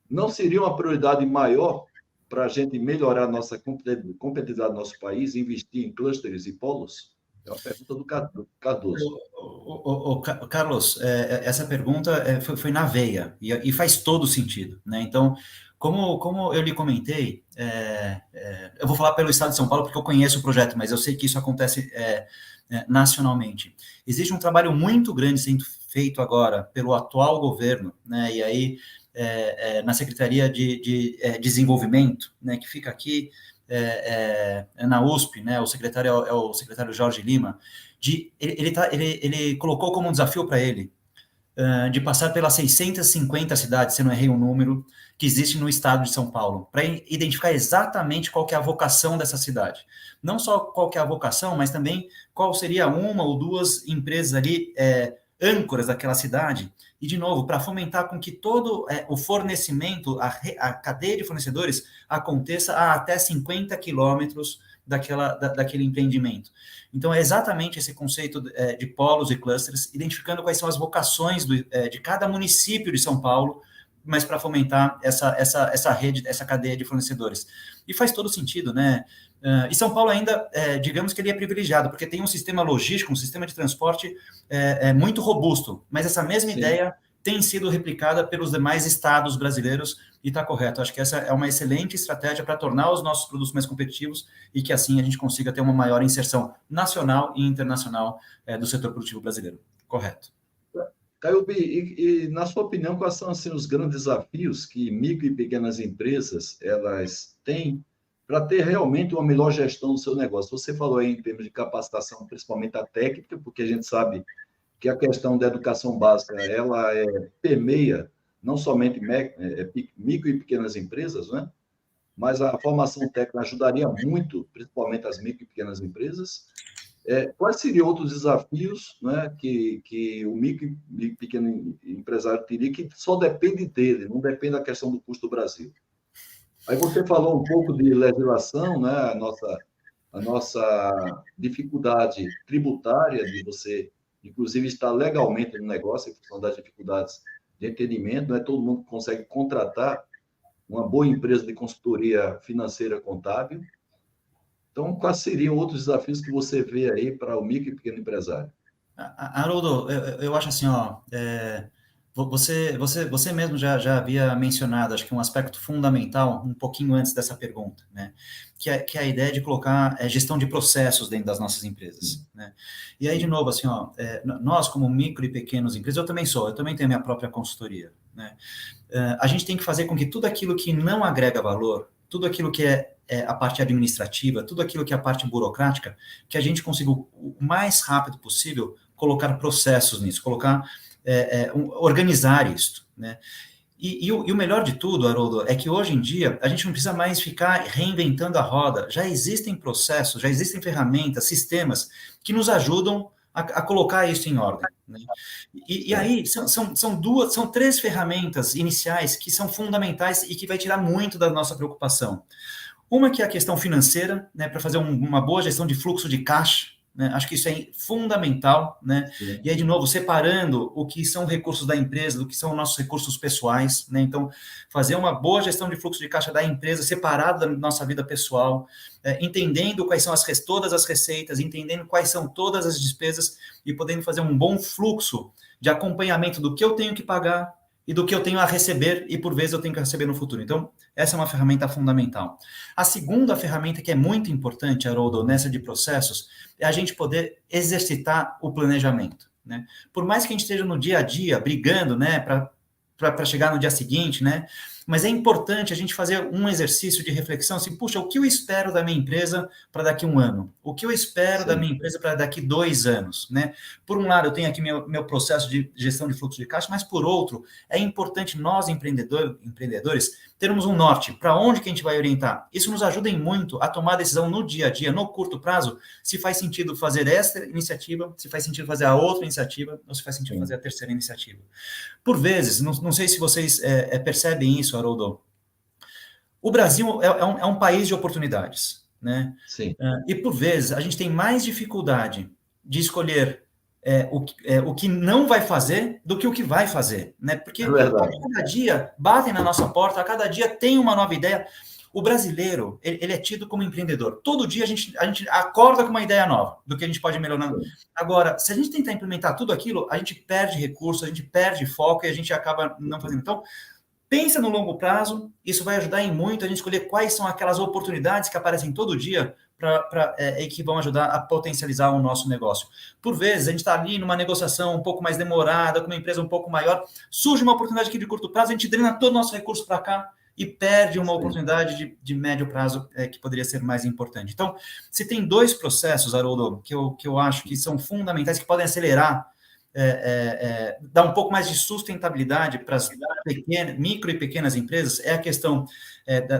Não seria uma prioridade maior para a gente melhorar a nossa competitividade do nosso país, investir em clusters e polos? É uma pergunta do Cardoso. Carlos, essa pergunta foi na veia e faz todo sentido, né? Então, como eu lhe comentei, eu vou falar pelo Estado de São Paulo porque eu conheço o projeto, mas eu sei que isso acontece nacionalmente. Existe um trabalho muito grande sendo feito agora pelo atual governo, né? E aí na Secretaria de Desenvolvimento, né? Que fica aqui na USP, né? O secretário é o secretário Jorge Lima. Ele colocou como um desafio para ele de passar pelas 650 cidades, se não errei o número, que existe no estado de São Paulo, para identificar exatamente qual que é a vocação dessa cidade. Não só qual que é a vocação, mas também qual seria uma ou duas empresas ali âncoras daquela cidade. E, de novo, para fomentar com que todo o fornecimento, a cadeia de fornecedores aconteça a até 50 quilômetros daquele empreendimento. Então, é exatamente esse conceito de polos e clusters, identificando quais são as vocações de cada município de São Paulo, mas para fomentar essa rede, essa cadeia de fornecedores. E faz todo sentido, né? E São Paulo ainda, digamos que ele é privilegiado, porque tem um sistema logístico, um sistema de transporte muito robusto, mas essa mesma ideia tem sido replicada pelos demais estados brasileiros e está correto. Acho que essa é uma excelente estratégia para tornar os nossos produtos mais competitivos e que assim a gente consiga ter uma maior inserção nacional e internacional do setor produtivo brasileiro. Correto. Caiobi, e na sua opinião, quais são assim, os grandes desafios que micro e pequenas empresas elas têm para ter realmente uma melhor gestão do seu negócio? Você falou aí em termos de capacitação, principalmente a técnica, porque a gente sabe que a questão da educação básica, ela permeia não somente micro e pequenas empresas, né? Mas a formação técnica ajudaria muito, principalmente as micro e pequenas empresas. Quais seriam outros desafios, né, que o micro e pequeno empresário teria, que só depende dele, não depende da questão do custo do Brasil? Aí você falou um pouco de legislação, né, a nossa dificuldade tributária de você, inclusive, estar legalmente no negócio, em função das dificuldades de entendimento, não é todo mundo que consegue contratar uma boa empresa de consultoria financeira contábil. Então, quais seriam outros desafios que você vê aí para o micro e pequeno empresário? Haroldo, eu acho assim, ó, você mesmo já havia mencionado, acho que um aspecto fundamental, um pouquinho antes dessa pergunta, né, que é a ideia de colocar gestão de processos dentro das nossas empresas, né, e aí, de novo, assim, ó, nós como micro e pequenos empresas, eu também tenho minha própria consultoria, né, a gente tem que fazer com que tudo aquilo que não agrega valor, tudo aquilo que é a parte administrativa, tudo aquilo que é a parte burocrática, que a gente consiga o mais rápido possível colocar processos nisso, organizar isso, né? E o melhor de tudo, Haroldo, é que hoje em dia a gente não precisa mais ficar reinventando a roda. Já existem processos, já existem ferramentas, sistemas que nos ajudam a colocar isso em ordem, né? E aí são três ferramentas iniciais que são fundamentais e que vai tirar muito da nossa preocupação. Uma que é a questão financeira, né, para fazer uma boa gestão de fluxo de caixa, né, acho que isso é fundamental, né? Sim. E aí, de novo, separando o que são recursos da empresa do que são nossos recursos pessoais, né? Então, fazer uma boa gestão de fluxo de caixa da empresa separado da nossa vida pessoal, entendendo quais são todas as receitas, entendendo quais são todas as despesas e podendo fazer um bom fluxo de acompanhamento do que eu tenho que pagar e do que eu tenho a receber, e por vezes eu tenho que receber no futuro. Então, essa é uma ferramenta fundamental. A segunda ferramenta que é muito importante, Haroldo, nessa de processos, é a gente poder exercitar o planejamento, né? Por mais que a gente esteja no dia a dia brigando, né, para chegar no dia seguinte, né? Mas é importante a gente fazer um exercício de reflexão, assim, puxa, o que eu espero da minha empresa para daqui a um ano? O que eu espero da minha empresa para daqui 2 anos, né? Por um lado, eu tenho aqui meu processo de gestão de fluxo de caixa, mas por outro, é importante nós, empreendedores, termos um norte, para onde que a gente vai orientar. Isso nos ajuda em muito a tomar a decisão no dia a dia, no curto prazo, se faz sentido fazer essa iniciativa, se faz sentido fazer a outra iniciativa, ou se faz sentido fazer a terceira iniciativa. Por vezes, não sei se vocês percebem isso, Haroldo, o Brasil é um país de oportunidades, né? Sim. E por vezes a gente tem mais dificuldade de escolher o que não vai fazer do que o que vai fazer, né? Porque a cada dia batem na nossa porta, a cada dia tem uma nova ideia. O brasileiro, ele é tido como empreendedor. Todo dia a gente acorda com uma ideia nova, do que a gente pode melhorar. Sim. Agora, se a gente tentar implementar tudo aquilo, a gente perde recurso, a gente perde foco e a gente acaba não fazendo. Então, pensa no longo prazo, isso vai ajudar em muito a gente escolher quais são aquelas oportunidades que aparecem todo dia e que vão ajudar a potencializar o nosso negócio. Por vezes, a gente está ali numa negociação um pouco mais demorada, com uma empresa um pouco maior, surge uma oportunidade aqui de curto prazo, a gente drena todo o nosso recurso para cá, e perde uma oportunidade de médio prazo que poderia ser mais importante. Então, se tem 2 processos, Haroldo, que eu acho que são fundamentais, que podem acelerar, dar um pouco mais de sustentabilidade para as micro e pequenas empresas, é a questão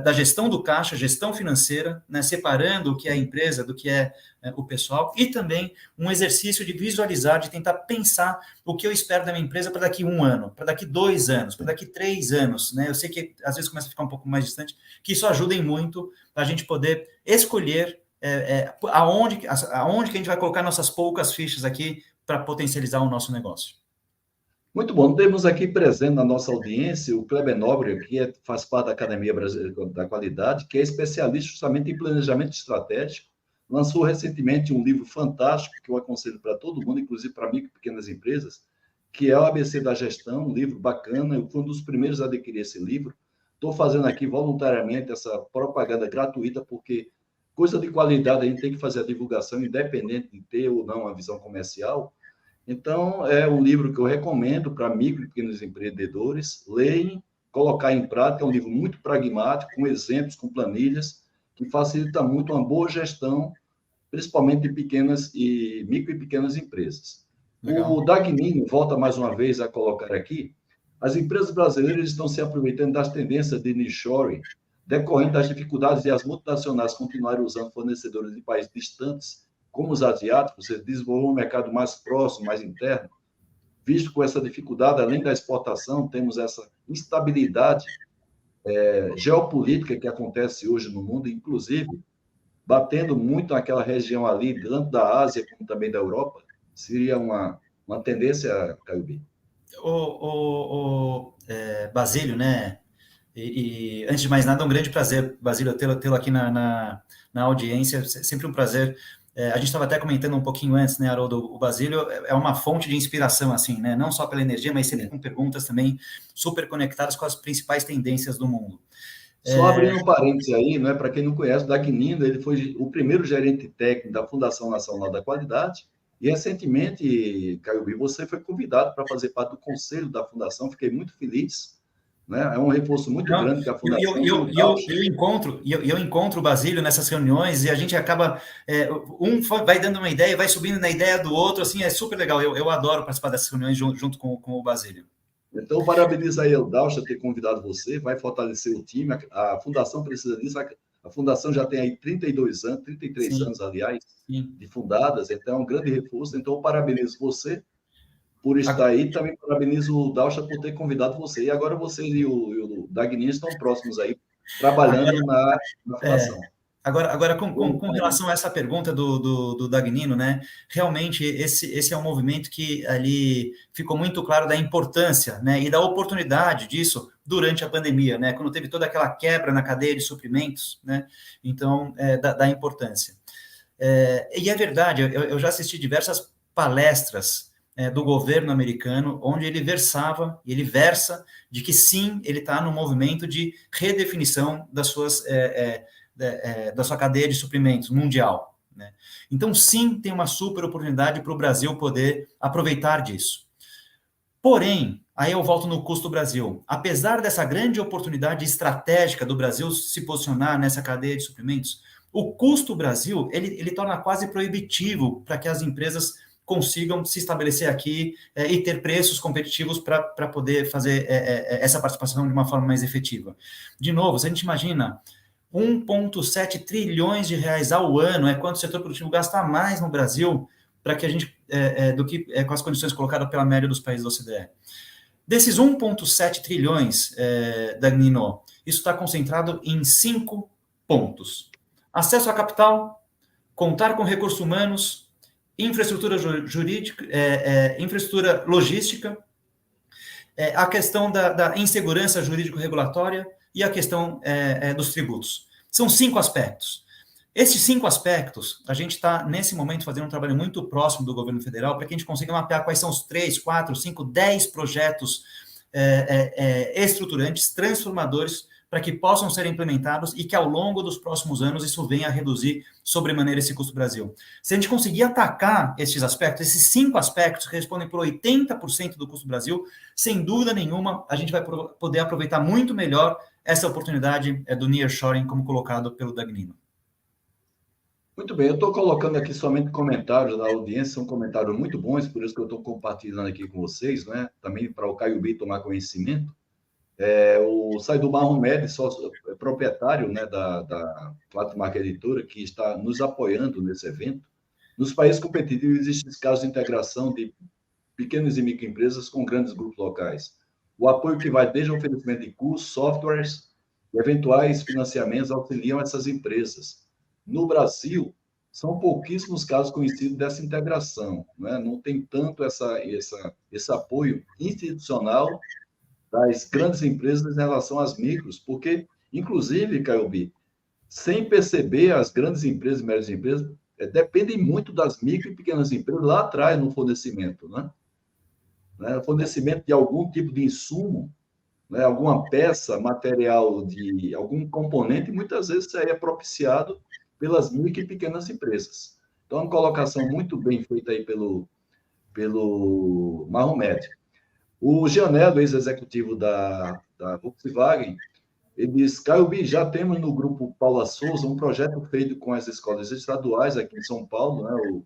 da gestão do caixa, gestão financeira, né, separando o que é a empresa do que é o pessoal, e também um exercício de visualizar, de tentar pensar o que eu espero da minha empresa para daqui 1 ano, para daqui 2 anos, para daqui 3 anos, né? Eu sei que às vezes começa a ficar um pouco mais distante, que isso ajuda muito para a gente poder escolher aonde que a gente vai colocar nossas poucas fichas aqui para potencializar o nosso negócio. Muito bom. Temos aqui presente na nossa audiência o Kleber Nobre, que faz parte da Academia Brasileira da Qualidade, que é especialista justamente em planejamento estratégico. Lançou recentemente um livro fantástico que eu aconselho para todo mundo, inclusive para micro e pequenas empresas, que é o ABC da Gestão, um livro bacana. Eu fui um dos primeiros a adquirir esse livro. Estou fazendo aqui voluntariamente essa propaganda gratuita, porque coisa de qualidade a gente tem que fazer a divulgação, independente de ter ou não a visão comercial. Então, é um livro que eu recomendo para micro e pequenos empreendedores lerem, colocar em prática. É um livro muito pragmático, com exemplos, com planilhas, que facilita muito uma boa gestão, principalmente de micro e pequenas empresas. Legal. O Dagnino volta mais uma vez a colocar aqui: as empresas brasileiras estão se aproveitando das tendências de nearshoring, decorrente das dificuldades de as multinacionais continuarem usando fornecedores de países distantes, como os asiáticos, você desenvolveu um mercado mais próximo, mais interno. Visto com essa dificuldade, além da exportação, temos essa instabilidade geopolítica que acontece hoje no mundo, inclusive batendo muito naquela região ali, tanto da Ásia como também da Europa. Seria uma tendência, Caio B. Basílio, né? E antes de mais nada, é um grande prazer, Basílio, tê-lo aqui na audiência, sempre um prazer. A gente estava até comentando um pouquinho antes, né, Haroldo, o Basílio é uma fonte de inspiração, assim, né, não só pela energia, mas sempre com perguntas também super conectadas com as principais tendências do mundo. Só abrindo um parênteses aí, né, para quem não conhece, o Dagnino, ele foi o primeiro gerente técnico da Fundação Nacional da Qualidade, e recentemente, Caio B, você foi convidado para fazer parte do conselho da Fundação, fiquei muito feliz, né? É um reforço muito grande que a Fundação... Eu encontro o Basílio nessas reuniões e a gente acaba... vai dando uma ideia, vai subindo na ideia do outro, assim, é super legal. Eu adoro participar dessas reuniões junto com o Basílio. Então, parabenizo aí ao Dalcha ter convidado você, vai fortalecer o time, a Fundação precisa disso, a Fundação já tem aí 32 anos, 33 Sim, anos, aliás, sim. de fundadas, então é um grande reforço, então parabenizo você por estar aí, também parabenizo o Dalcha por ter convidado você, e agora você e o Dagninho estão próximos aí, trabalhando na Fundação. Agora com relação a essa pergunta do Dagnino, né? Realmente esse é um movimento que ali ficou muito claro da importância, né? E da oportunidade disso durante a pandemia, né? Quando teve toda aquela quebra na cadeia de suprimentos, né? Então, da importância. E é verdade, eu já assisti diversas palestras do governo americano, onde ele versa de que sim, ele está no movimento de redefinição das suas da sua cadeia de suprimentos mundial, né? Então, sim, tem uma super oportunidade para o Brasil poder aproveitar disso. Porém, aí eu volto no custo Brasil. Apesar dessa grande oportunidade estratégica do Brasil se posicionar nessa cadeia de suprimentos, o custo Brasil, ele torna quase proibitivo para que as empresas consigam se estabelecer aqui e ter preços competitivos para poder fazer essa participação de uma forma mais efetiva. De novo, se a gente imagina 1,7 trilhões de reais ao ano é quanto o setor produtivo gasta mais no Brasil para que a gente do que com as condições colocadas pela média dos países da OCDE. Desses 1,7 trilhões, Dagnino, isso está concentrado em 5 pontos: acesso a capital, contar com recursos humanos, infraestrutura jurídica, infraestrutura logística, a questão da insegurança jurídico-regulatória e a questão dos tributos. São 5 aspectos. Esses 5 aspectos, a gente está, nesse momento, fazendo um trabalho muito próximo do governo federal para que a gente consiga mapear quais são os 3, 4, 5, 10 projetos estruturantes, transformadores, para que possam ser implementados e que, ao longo dos próximos anos, isso venha a reduzir sobremaneira esse custo Brasil. Se a gente conseguir atacar esses aspectos, esses 5 aspectos que respondem por 80% do custo Brasil, sem dúvida nenhuma, a gente vai poder aproveitar muito melhor essa oportunidade do nearshoring, como colocado pelo Dagnino. Muito bem, eu estou colocando aqui somente comentários da audiência, são comentários muito bons, por isso que eu estou compartilhando aqui com vocês, né? Também para o Caio B tomar conhecimento. O Saidu Mahomed, sócio proprietário, né, da Flatmark Editora, que está nos apoiando nesse evento. Nos países competitivos existem casos de integração de pequenas e microempresas com grandes grupos locais. O apoio que vai desde o oferecimento de cursos, softwares e eventuais financiamentos auxiliam essas empresas. No Brasil, são pouquíssimos casos conhecidos dessa integração, né? Não tem tanto esse apoio institucional das grandes empresas em relação às micros, porque, inclusive, Caio B, sem perceber, as grandes empresas e médias empresas dependem muito das micro e pequenas empresas lá atrás no fornecimento, né? Fornecimento de algum tipo de insumo, né? Alguma peça, material, de algum componente, muitas vezes isso aí é propiciado pelas micro e pequenas empresas. Então, uma colocação muito bem feita aí pelo Mahomed. O Gianello, ex-executivo da Volkswagen, ele diz: Caio B, já temos no grupo Paula Souza um projeto feito com as escolas estaduais aqui em São Paulo, né?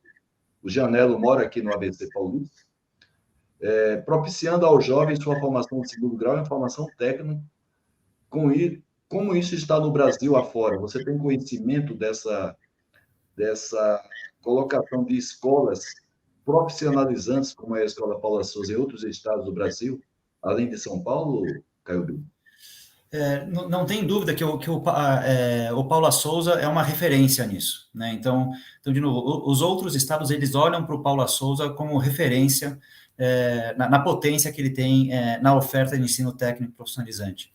O Gianello mora aqui no ABC Paulista, propiciando aos jovens sua formação de segundo grau em formação técnica. Como isso está no Brasil afora? Você tem conhecimento dessa colocação de escolas profissionalizantes, como é a Escola Paula Souza, em outros estados do Brasil, além de São Paulo, Caio B? Não tem dúvida que o Paula Souza é uma referência nisso, né? Então, de novo, os outros estados, eles olham para o Paula Souza como referência na potência que ele tem na oferta de ensino técnico profissionalizante.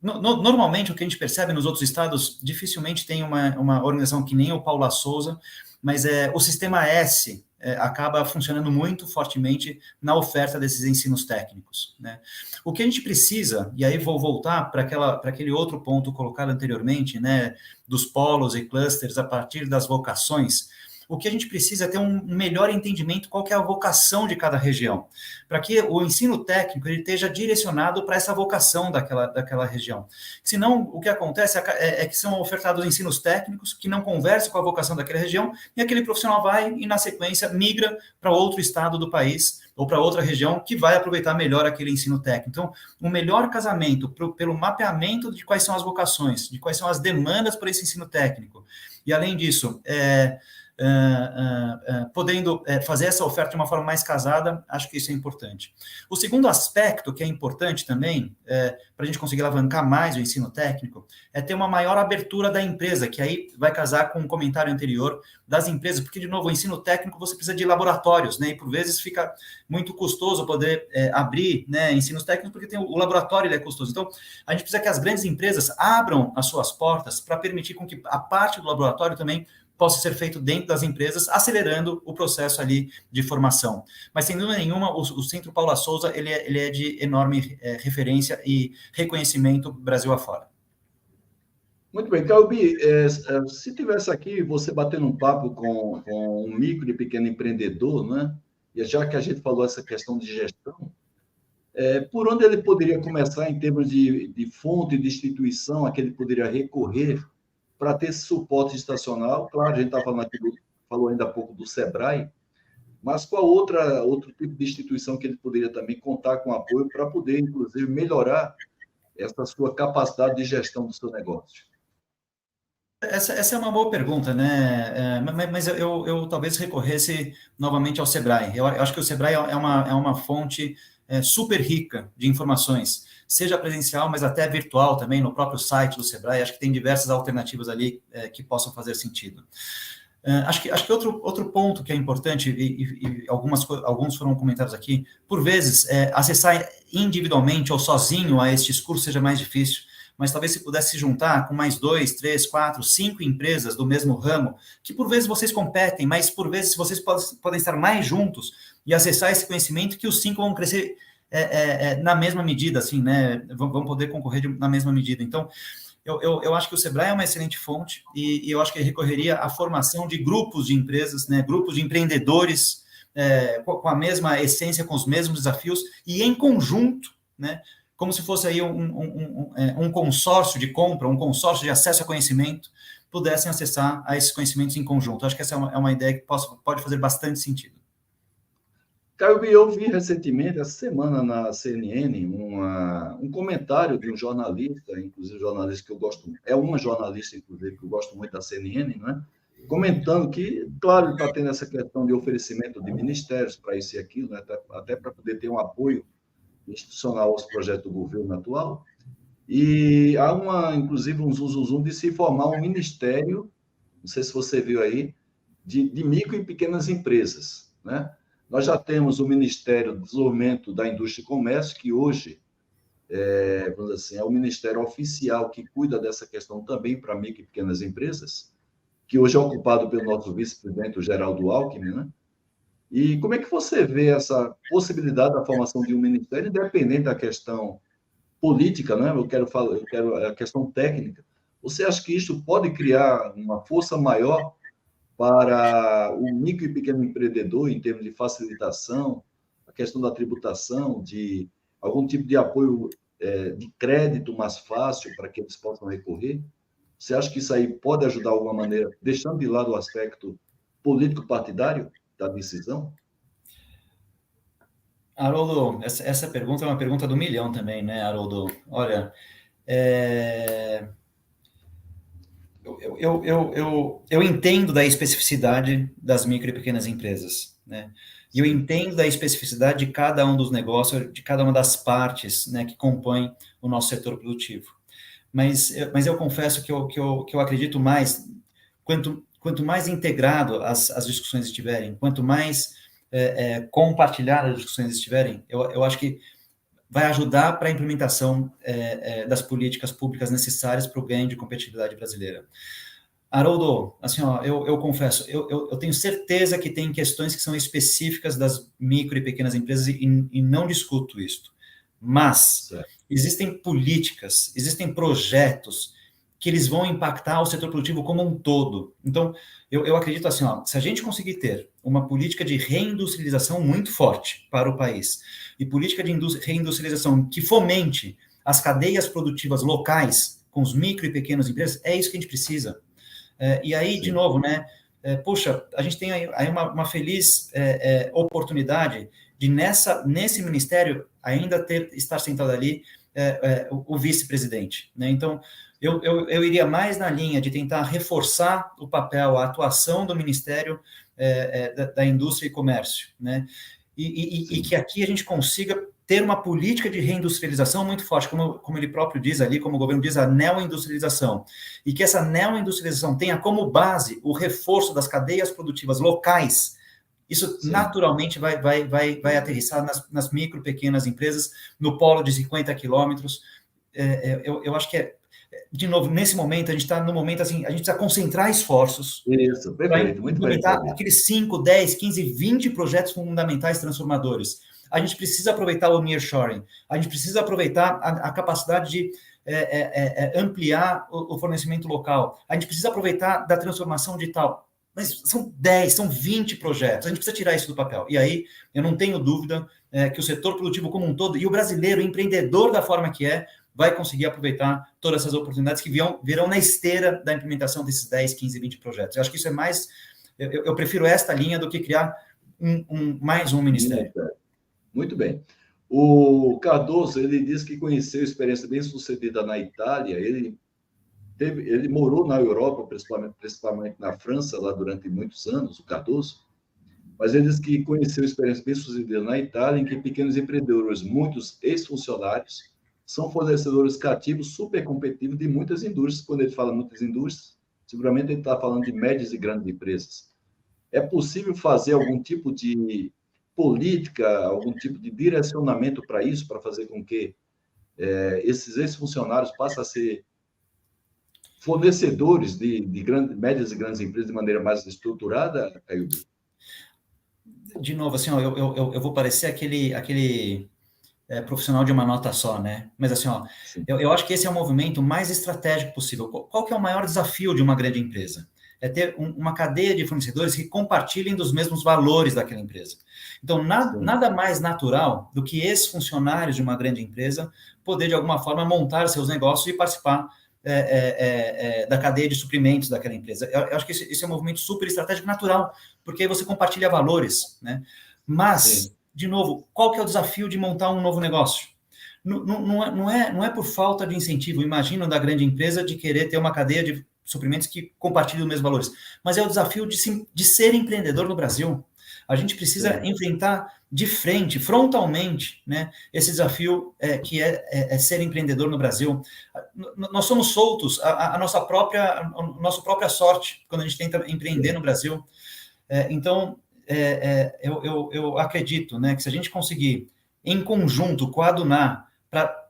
Normalmente, o que a gente percebe nos outros estados, dificilmente tem uma organização que nem o Paula Souza, mas o Sistema S acaba funcionando muito fortemente na oferta desses ensinos técnicos, né? O que a gente precisa, e aí vou voltar para aquele outro ponto colocado anteriormente, né, dos polos e clusters a partir das vocações. O que a gente precisa é ter um melhor entendimento qual que é a vocação de cada região, para que o ensino técnico ele esteja direcionado para essa vocação daquela região. Senão, o que acontece é que são ofertados ensinos técnicos que não conversam com a vocação daquela região, e aquele profissional vai e, na sequência, migra para outro estado do país ou para outra região que vai aproveitar melhor aquele ensino técnico. Então, um melhor casamento pelo mapeamento de quais são as vocações, de quais são as demandas para esse ensino técnico. E, além disso, podendo fazer essa oferta de uma forma mais casada, acho que isso é importante. O segundo aspecto que é importante também, para a gente conseguir alavancar mais o ensino técnico, é ter uma maior abertura da empresa, que aí vai casar com o comentário anterior das empresas, porque, de novo, o ensino técnico você precisa de laboratórios, né, e por vezes fica muito custoso poder abrir, né, ensinos técnicos, porque o laboratório ele é custoso. Então, a gente precisa que as grandes empresas abram as suas portas para permitir com que a parte do laboratório também possa ser feito dentro das empresas, acelerando o processo ali de formação. Mas, sem dúvida nenhuma, o Centro Paula Souza, ele é de enorme referência e reconhecimento Brasil afora. Muito bem, Calbi, se tivesse aqui você batendo um papo com um micro e pequeno empreendedor, né? E já que a gente falou essa questão de gestão, por onde ele poderia começar em termos de fonte de instituição a que ele poderia recorrer para ter esse suporte estacional? Claro, a gente falou ainda há pouco do Sebrae, mas qual outro tipo de instituição que ele poderia também contar com apoio para poder, inclusive, melhorar essa sua capacidade de gestão do seu negócio? Essa é uma boa pergunta, né? Mas eu talvez recorresse novamente ao Sebrae. Eu acho que o Sebrae é uma fonte super rica de informações, seja presencial, mas até virtual também, no próprio site do Sebrae. Acho que tem diversas alternativas ali que possam fazer sentido. Acho que outro ponto que é importante, e alguns foram comentados aqui, por vezes, acessar individualmente ou sozinho a estes cursos seja mais difícil, mas talvez se pudesse se juntar com mais 2, 3, 4, 5 empresas do mesmo ramo, que por vezes vocês competem, mas por vezes vocês podem estar mais juntos e acessar esse conhecimento que os 5 vão crescer na mesma medida, assim, né? Vão poder concorrer na mesma medida. Então, eu acho que o Sebrae é uma excelente fonte e eu acho que ele recorreria à formação de grupos de empresas, né? Grupos de empreendedores com a mesma essência, com os mesmos desafios e em conjunto, né? Como se fosse aí um consórcio de compra, um consórcio de acesso a conhecimento, pudessem acessar a esses conhecimentos em conjunto. Acho que essa é uma ideia que pode fazer bastante sentido. Caio, eu vi recentemente, essa semana, na CNN, um comentário de um jornalista, inclusive jornalista que eu gosto, uma jornalista, inclusive, que eu gosto muito da CNN, né? Comentando que, claro, está tendo essa questão de oferecimento de ministérios para isso e aquilo, né? Até para poder ter um apoio institucional aos projetos do governo atual, e há inclusive um zum de se formar um ministério, não sei se você viu aí, de micro e pequenas empresas, né? Nós já temos o Ministério do Desenvolvimento da Indústria e Comércio, que hoje vamos dizer assim, é o ministério oficial que cuida dessa questão também para micro e pequenas empresas, que hoje é ocupado pelo nosso vice-presidente, o Geraldo Alckmin, né? E como é que você vê essa possibilidade da formação de um ministério, independente da questão política, né? Eu quero a questão técnica. Você acha que isso pode criar uma força maior para o micro e pequeno empreendedor em termos de facilitação, a questão da tributação, de algum tipo de apoio de crédito mais fácil para que eles possam recorrer? Você acha que isso aí pode ajudar de alguma maneira, deixando de lado o aspecto político-partidário da decisão? Haroldo, essa pergunta é uma pergunta do milhão também, né, Haroldo? Olha, eu entendo da especificidade das micro e pequenas empresas, né? E eu entendo da especificidade de cada um dos negócios, de cada uma das partes, né, que compõem o nosso setor produtivo. Mas eu confesso que eu acredito mais, quanto mais integrado as discussões estiverem, quanto mais compartilhar as discussões estiverem, eu acho que vai ajudar para a implementação das políticas públicas necessárias para o ganho de competitividade brasileira. Haroldo, assim, ó, eu confesso, eu tenho certeza que tem questões que são específicas das micro e pequenas empresas e não discuto isso. Mas existem políticas, existem projetos que eles vão impactar o setor produtivo como um todo. Então, eu acredito assim, ó, se a gente conseguir ter uma política de reindustrialização muito forte para o país e política de reindustrialização que fomente as cadeias produtivas locais com os micro e pequenas empresas, é isso que a gente precisa. E aí, de novo, né? Puxa, a gente tem aí uma feliz oportunidade de, nesse ministério, ainda estar sentado ali o vice-presidente, né? Então, eu iria mais na linha de tentar reforçar o papel, a atuação do Ministério da Indústria e Comércio, né? E que aqui a gente consiga ter uma política de reindustrialização muito forte, como ele próprio diz ali, como o governo diz, a neoindustrialização. E que essa neoindustrialização tenha como base o reforço das cadeias produtivas locais. Isso naturalmente vai aterrissar nas micro, pequenas empresas, no polo de 50 quilômetros. Eu acho que de novo, nesse momento, a gente está no momento assim, a gente precisa concentrar esforços. Isso, perfeito, muito bem. Aqueles 5, 10, 15, 20 projetos fundamentais transformadores. A gente precisa aproveitar o nearshoring, a gente precisa aproveitar a capacidade de ampliar o fornecimento local, a gente precisa aproveitar da transformação digital. Mas são 10, são 20 projetos, a gente precisa tirar isso do papel. E aí, eu não tenho dúvida que o setor produtivo como um todo, e o brasileiro, o empreendedor da forma que vai conseguir aproveitar todas essas oportunidades que virão na esteira da implementação desses 10, 15, 20 projetos. Eu acho que isso é mais... Eu prefiro esta linha do que criar mais um ministério. Muito bem. O Cardoso, ele disse que conheceu experiência bem-sucedida na Itália, ele morou na Europa, principalmente na França, lá durante muitos anos, o Cardoso, mas ele disse que conheceu experiência bem-sucedida na Itália, em que pequenos empreendedores, muitos ex-funcionários, são fornecedores cativos super competitivos de muitas indústrias. Quando ele fala muitas indústrias, seguramente ele está falando de médias e grandes empresas. É possível fazer algum tipo de política, algum tipo de direcionamento para isso, para fazer com que esses ex-funcionários passem a ser fornecedores de médias e grandes empresas de maneira mais estruturada, Ailton? De novo, assim, ó, eu vou parecer aquele profissional de uma nota só, né? Mas assim, ó, eu acho que esse é o movimento mais estratégico possível. Qual que é o maior desafio de uma grande empresa? É ter uma cadeia de fornecedores que compartilhem dos mesmos valores daquela empresa. Então, nada mais natural do que ex-funcionários de uma grande empresa poder, de alguma forma, montar seus negócios e participar da cadeia de suprimentos daquela empresa. Eu acho que esse é um movimento super estratégico natural, porque aí você compartilha valores, né? Mas, de novo, qual que é o desafio de montar um novo negócio? Não é por falta de incentivo, imagina, da grande empresa de querer ter uma cadeia de suprimentos que compartilham os mesmos valores, mas é o desafio de ser empreendedor no Brasil. A gente precisa enfrentar de frente, frontalmente, né, esse desafio que é ser empreendedor no Brasil. Nós somos soltos a nossa própria sorte quando a gente tenta empreender no Brasil. Então, eu acredito, né, que se a gente conseguir, em conjunto com a ADUNA, para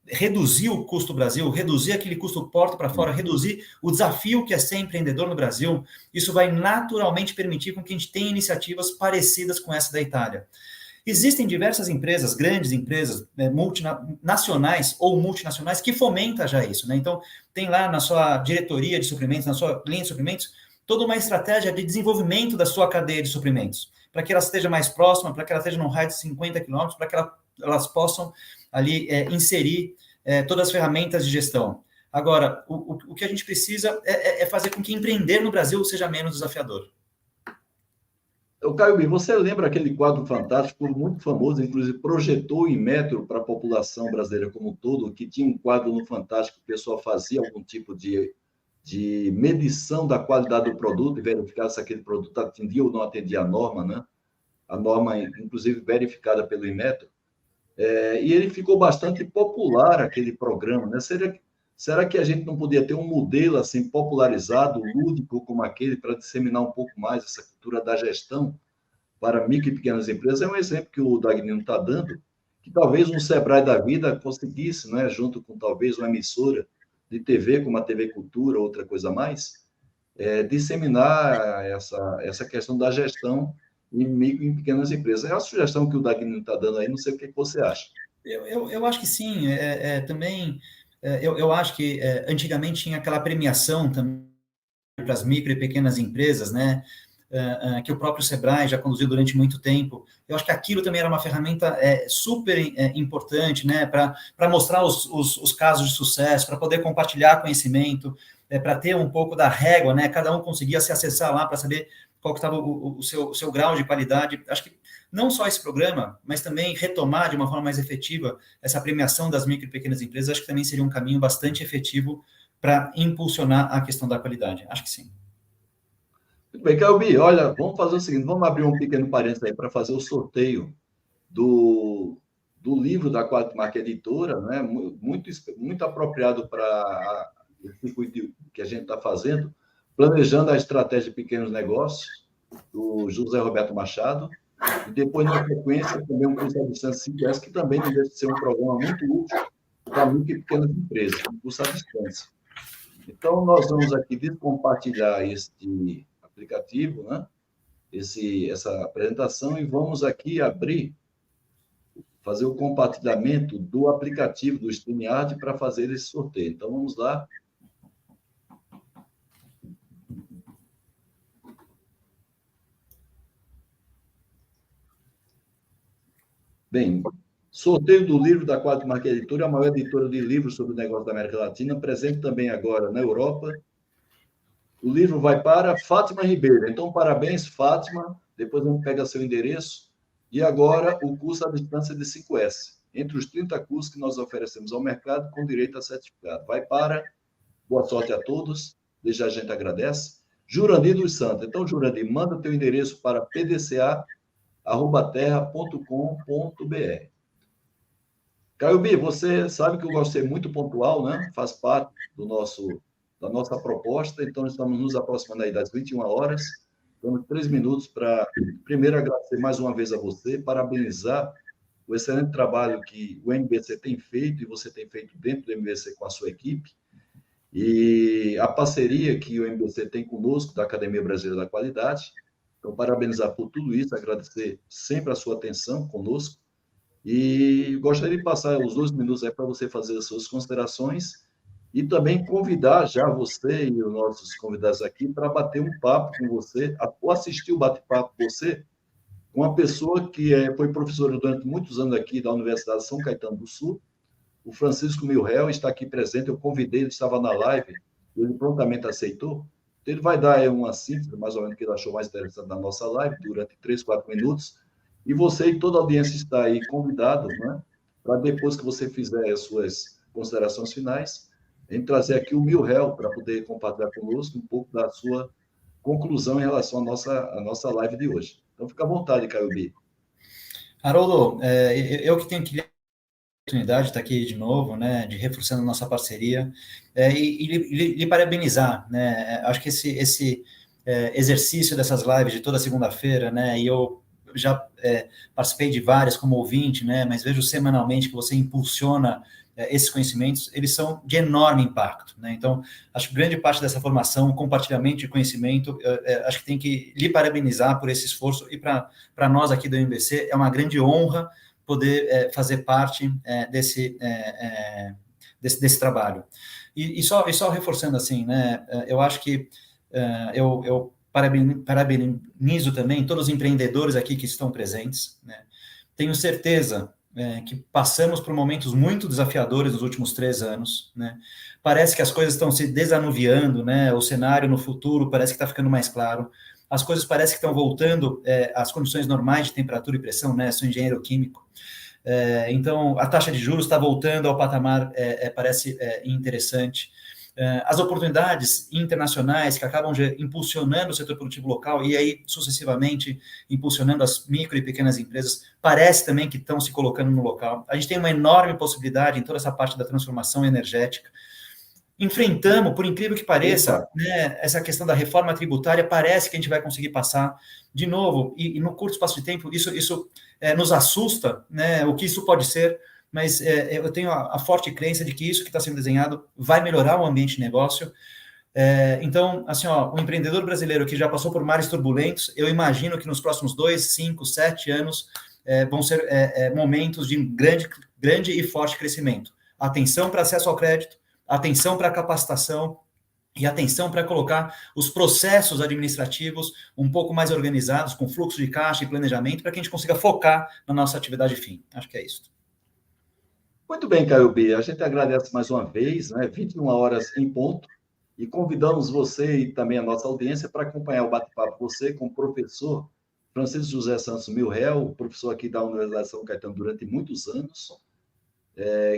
reduzir o custo do Brasil, reduzir aquele custo porta para fora, reduzir o desafio que é ser empreendedor no Brasil, isso vai naturalmente permitir com que a gente tenha iniciativas parecidas com essa da Itália. Existem diversas empresas, grandes empresas, nacionais ou multinacionais, que fomentam já isso, né? Então, tem lá na sua diretoria de suprimentos, na sua linha de suprimentos, toda uma estratégia de desenvolvimento da sua cadeia de suprimentos, para que ela esteja mais próxima, para que ela esteja num raio de 50 quilômetros, para que elas possam ali inserir todas as ferramentas de gestão. Agora, o que a gente precisa é fazer com que empreender no Brasil seja menos desafiador. Caio, você lembra aquele quadro fantástico, muito famoso, inclusive projetou em metro para a população brasileira como um todo, que tinha um quadro no Fantástico, que o pessoal fazia algum tipo de medição da qualidade do produto e verificar se aquele produto atendia ou não atendia a norma, né? A norma, inclusive, verificada pelo Inmetro. E ele ficou bastante popular, aquele programa, né? Será que a gente não podia ter um modelo assim popularizado, lúdico como aquele, para disseminar um pouco mais essa cultura da gestão para micro e pequenas empresas é um exemplo que o Dagnino está dando, que talvez um Sebrae da vida conseguisse, né, junto com talvez uma emissora de TV, como a TV Cultura, outra coisa mais, disseminar essa questão da gestão em micro e pequenas empresas. É a sugestão que o Dagnino está dando aí, não sei o que você acha. Eu acho que sim, também, eu acho que antigamente tinha aquela premiação também para as micro e pequenas empresas, né, que o próprio Sebrae já conduziu durante muito tempo. Eu acho que aquilo também era uma ferramenta super importante, né, para mostrar os casos de sucesso, para poder compartilhar conhecimento, para ter um pouco da régua, né, cada um conseguia se acessar lá para saber qual que estava o seu grau de qualidade. Acho que não só esse programa, mas também retomar de uma forma mais efetiva essa premiação das micro e pequenas empresas, acho que também seria um caminho bastante efetivo para impulsionar a questão da qualidade. Acho que sim. Muito bem, Calbi, olha, vamos fazer o seguinte, vamos abrir um pequeno parênteses aí para fazer o sorteio do livro da Qualimark Editora, né? Muito apropriado para o circuito que a gente está fazendo, planejando a estratégia de pequenos negócios, do José Roberto Machado, e depois, na sequência, também um curso à distância 5S, que também não deixa de ser um programa muito útil para micro e pequenas empresas, um curso à distância. Então, nós vamos aqui descompartilhar este aplicativo, né? Essa apresentação, e vamos aqui fazer o compartilhamento do aplicativo do StreamYard para fazer esse sorteio. Então, vamos lá. Bem, sorteio do livro da Qualimark Editora, a maior editora de livros sobre o negócio da América Latina, presente também agora na Europa. O livro vai para Fátima Ribeiro. Então, parabéns, Fátima. Depois a gente pega seu endereço. E agora, o curso à distância de 5S. Entre os 30 cursos que nós oferecemos ao mercado, com direito a certificado. Vai para... Boa sorte a todos. Desde já a gente agradece. Jurandir dos Santos. Então, Jurandir, manda teu endereço para pdca@terra.com.br. Caio B, você sabe que eu gosto de ser muito pontual, né? Faz parte da nossa proposta, então estamos nos aproximando aí das 21 horas. Temos 3 minutos para, primeiro, agradecer mais uma vez a você, parabenizar o excelente trabalho que o MBC tem feito e você tem feito dentro do MBC com a sua equipe, e a parceria que o MBC tem conosco, da Academia Brasileira da Qualidade. Então, parabenizar por tudo isso, agradecer sempre a sua atenção conosco, e gostaria de passar os 2 minutos aí para você fazer as suas considerações e também convidar já você e os nossos convidados aqui para bater um papo com você, ou assistir o bate-papo com você, com uma pessoa que foi professora durante muitos anos aqui da Universidade de São Caetano do Sul, o Francisco Milrel, está aqui presente. Eu convidei, ele estava na live, ele prontamente aceitou. Então, ele vai dar uma síntese, mais ou menos, o que ele achou mais interessante da nossa live, durante 3, 4 minutos. E você e toda a audiência está aí convidado, né, para depois que você fizer as suas considerações finais, a gente trazer aqui o Milrel para poder compartilhar conosco um pouco da sua conclusão em relação à nossa live de hoje. Então, fica à vontade, Caio B. Haroldo, eu que tenho que oportunidade de estar aqui de novo, né, de reforçando a nossa parceria, e lhe parabenizar, né, acho que esse exercício dessas lives de toda segunda-feira, né, e eu já participei de várias como ouvinte, né, mas vejo semanalmente que você impulsiona esses conhecimentos, eles são de enorme impacto, né, então, acho que grande parte dessa formação, compartilhamento de conhecimento, acho que tem que lhe parabenizar por esse esforço, e para nós aqui do MBC, é uma grande honra poder fazer parte desse trabalho. E só reforçando assim, né, eu acho que eu parabenizo também todos os empreendedores aqui que estão presentes, né. Tenho certeza que passamos por momentos muito desafiadores nos últimos 3 anos, né. Parece que as coisas estão se desanuviando, né, o cenário no futuro parece que está ficando mais claro, as coisas parecem que estão voltando às condições normais de temperatura e pressão, né, sou engenheiro químico, então a taxa de juros está voltando ao patamar, parece interessante, as oportunidades internacionais que acabam impulsionando o setor produtivo local e aí sucessivamente impulsionando as micro e pequenas empresas, parece também que estão se colocando no local. A gente tem uma enorme possibilidade em toda essa parte da transformação energética. enfrentamos, por incrível que pareça, né, essa questão da reforma tributária, parece que a gente vai conseguir passar de novo, e no curto espaço de tempo, isso nos assusta, né, o que isso pode ser, mas eu tenho a forte crença de que isso que está sendo desenhado vai melhorar o ambiente de negócio. Então, assim, o empreendedor brasileiro que já passou por mares turbulentos, eu imagino que nos próximos 2, 5, 7 anos vão ser momentos de grande e forte crescimento. Atenção para acesso ao crédito, atenção para capacitação e atenção para colocar os processos administrativos um pouco mais organizados, com fluxo de caixa e planejamento, para que a gente consiga focar na nossa atividade fim. Acho que é isso. Muito bem, Caio B. A gente agradece mais uma vez, né? 21 horas em ponto, e convidamos você e também a nossa audiência para acompanhar o bate-papo você com o professor Francisco José Santos Milréu, professor aqui da Universidade de São Caetano durante muitos anos,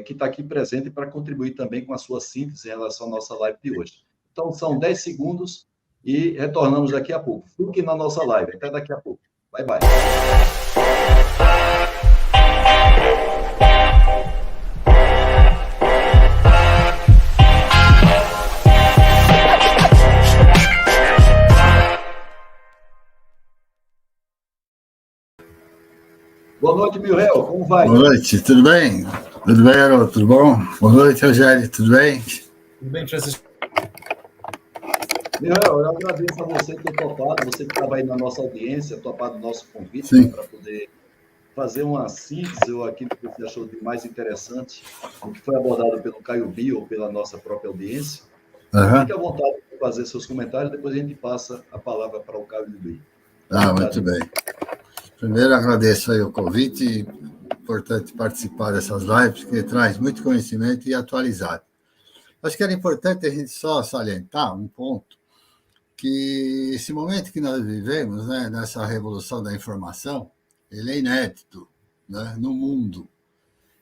que está aqui presente para contribuir também com a sua síntese em relação à nossa live de hoje. Então, são 10 segundos e retornamos daqui a pouco. Fique na nossa live. Até daqui a pouco. Bye, bye. Boa noite, Milréu. Como vai? Boa noite, tudo bem? Tudo bem, Haroldo? Tudo bom? Boa noite, Rogério. Tudo bem? Tudo bem, Francisco? Milréu, eu agradeço a você ter topado, você que estava aí na nossa audiência, topado o nosso convite para poder fazer uma síntese ou aquilo que você achou de mais interessante, o que foi abordado pelo Caio B ou pela nossa própria audiência. Fique à vontade de fazer seus comentários, depois a gente passa a palavra para o Caio B. Muito bem. Primeiro, agradeço aí o convite, importante participar dessas lives, que traz muito conhecimento e atualizado. Acho que era importante a gente só salientar um ponto, que esse momento que nós vivemos, né, nessa revolução da informação, ele é inédito, né, no mundo.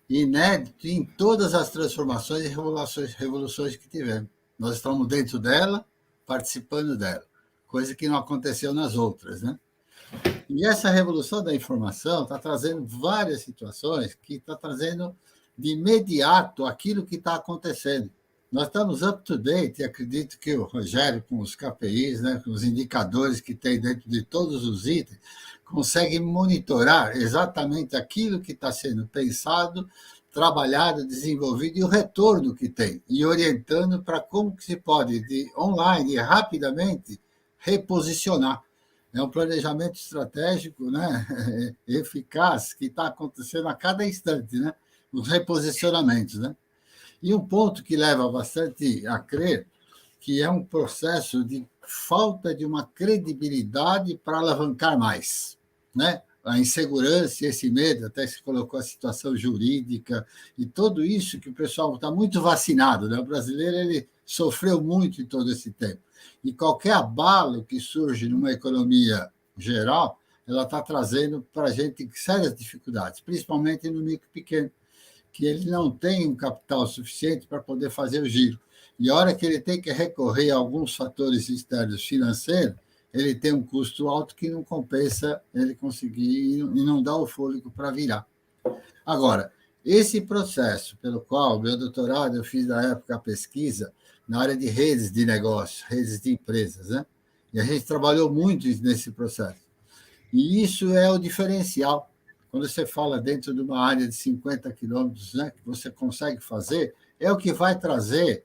Inédito em todas as transformações e revoluções que tivemos. Nós estamos dentro dela, participando dela, coisa que não aconteceu nas outras, né? E essa revolução da informação está trazendo várias situações que está trazendo de imediato aquilo que está acontecendo. Nós estamos up to date, e acredito que o Rogério, com os KPIs, né, com os indicadores que tem dentro de todos os itens, consegue monitorar exatamente aquilo que está sendo pensado, trabalhado, desenvolvido e o retorno que tem, e orientando para como que se pode, de online e rapidamente, reposicionar. É um planejamento estratégico, né, eficaz, que está acontecendo a cada instante, né, os reposicionamentos. Né? E um ponto que leva bastante a crer que é um processo de falta de uma credibilidade para alavancar mais. Né? A insegurança e esse medo, até se colocou a situação jurídica e tudo isso que o pessoal está muito vacinado. Né? O brasileiro ele sofreu muito em todo esse tempo. E qualquer abalo que surge numa economia geral, ela está trazendo para a gente sérias dificuldades, principalmente no micro pequeno, que ele não tem um capital suficiente para poder fazer o giro. E a hora que ele tem que recorrer a alguns fatores externos financeiros, ele tem um custo alto que não compensa ele conseguir e não dá o fôlego para virar. Agora, esse processo pelo qual meu doutorado eu fiz na época a pesquisa na área de redes de negócios, redes de empresas, né? E a gente trabalhou muito nesse processo. E isso é o diferencial. Quando você fala dentro de uma área de 50 quilômetros, né, que você consegue fazer, é o que vai trazer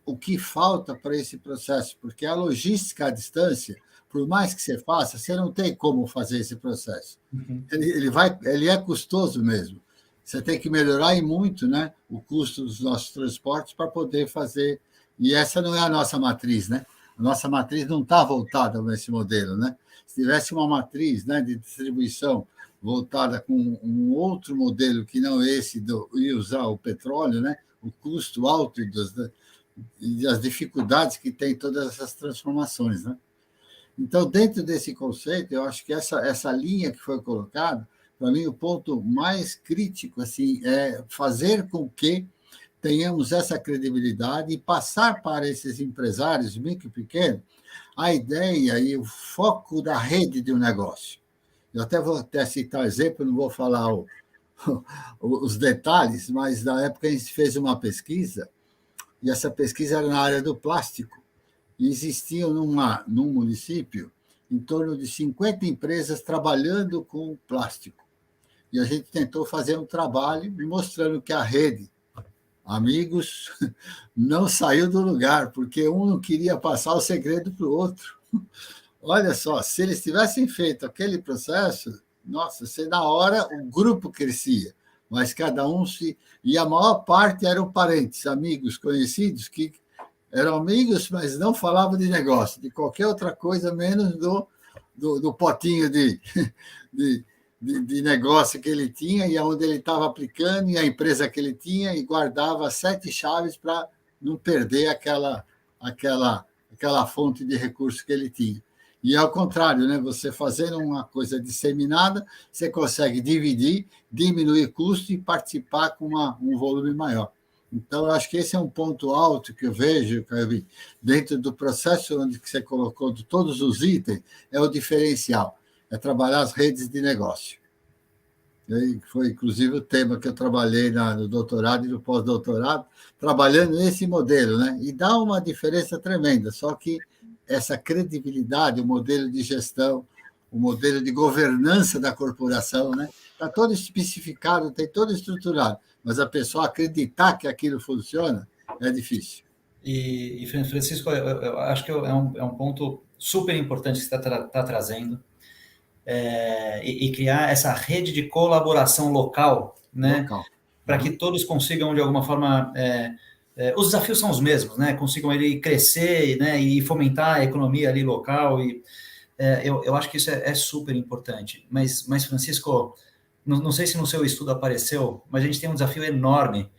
o que falta para esse processo, porque a logística à distância, por mais que você faça, você não tem como fazer esse processo. Uhum. Ele é custoso mesmo. Você tem que melhorar e muito, né, o custo dos nossos transportes para poder fazer. E essa não é a nossa matriz, né? A nossa matriz não está voltada nesse modelo, né? Se tivesse uma matriz, né, de distribuição voltada com um outro modelo que não esse de usar o petróleo, né, o custo alto e as dificuldades que tem todas essas transformações, né? Então, dentro desse conceito, eu acho que essa linha que foi colocada, para mim, o ponto mais crítico assim, é fazer com que tenhamos essa credibilidade e passar para esses empresários micro e pequenos a ideia e o foco da rede de um negócio. Eu vou citar um exemplo, não vou falar os detalhes, mas na época a gente fez uma pesquisa e essa pesquisa era na área do plástico, e existiam num município em torno de 50 empresas trabalhando com plástico. E a gente tentou fazer um trabalho mostrando que a rede Amigos não saiu do lugar, porque um não queria passar o segredo para o outro. Olha só, se eles tivessem feito aquele processo, nossa, na hora o grupo crescia, mas cada um se... E a maior parte eram parentes, amigos, conhecidos, que eram amigos, mas não falavam de negócio, de qualquer outra coisa, menos do potinho de negócio que ele tinha e aonde ele estava aplicando e a empresa que ele tinha e guardava 7 chaves para não perder aquela fonte de recurso que ele tinha. E ao contrário, né? Você fazendo uma coisa disseminada, você consegue dividir, diminuir custo e participar com um volume maior. Então, eu acho que esse é um ponto alto que eu vejo, Caio, dentro do processo onde você colocou de todos os itens, é o diferencial, é trabalhar as redes de negócio. E foi, inclusive, o tema que eu trabalhei no doutorado e no pós-doutorado, trabalhando nesse modelo, né? E dá uma diferença tremenda, só que essa credibilidade, o modelo de gestão, o modelo de governança da corporação, né? Está todo especificado, tem todo estruturado, mas a pessoa acreditar que aquilo funciona é difícil. E Francisco, eu acho que é um ponto super importante que você está trazendo, e criar essa rede de colaboração local, né? Para que todos consigam, de alguma forma... os desafios são os mesmos, né? Consigam ele crescer, né? E fomentar a economia ali local. E eu acho que isso é super importante. Mas Francisco, não sei se no seu estudo apareceu, mas a gente tem um desafio enorme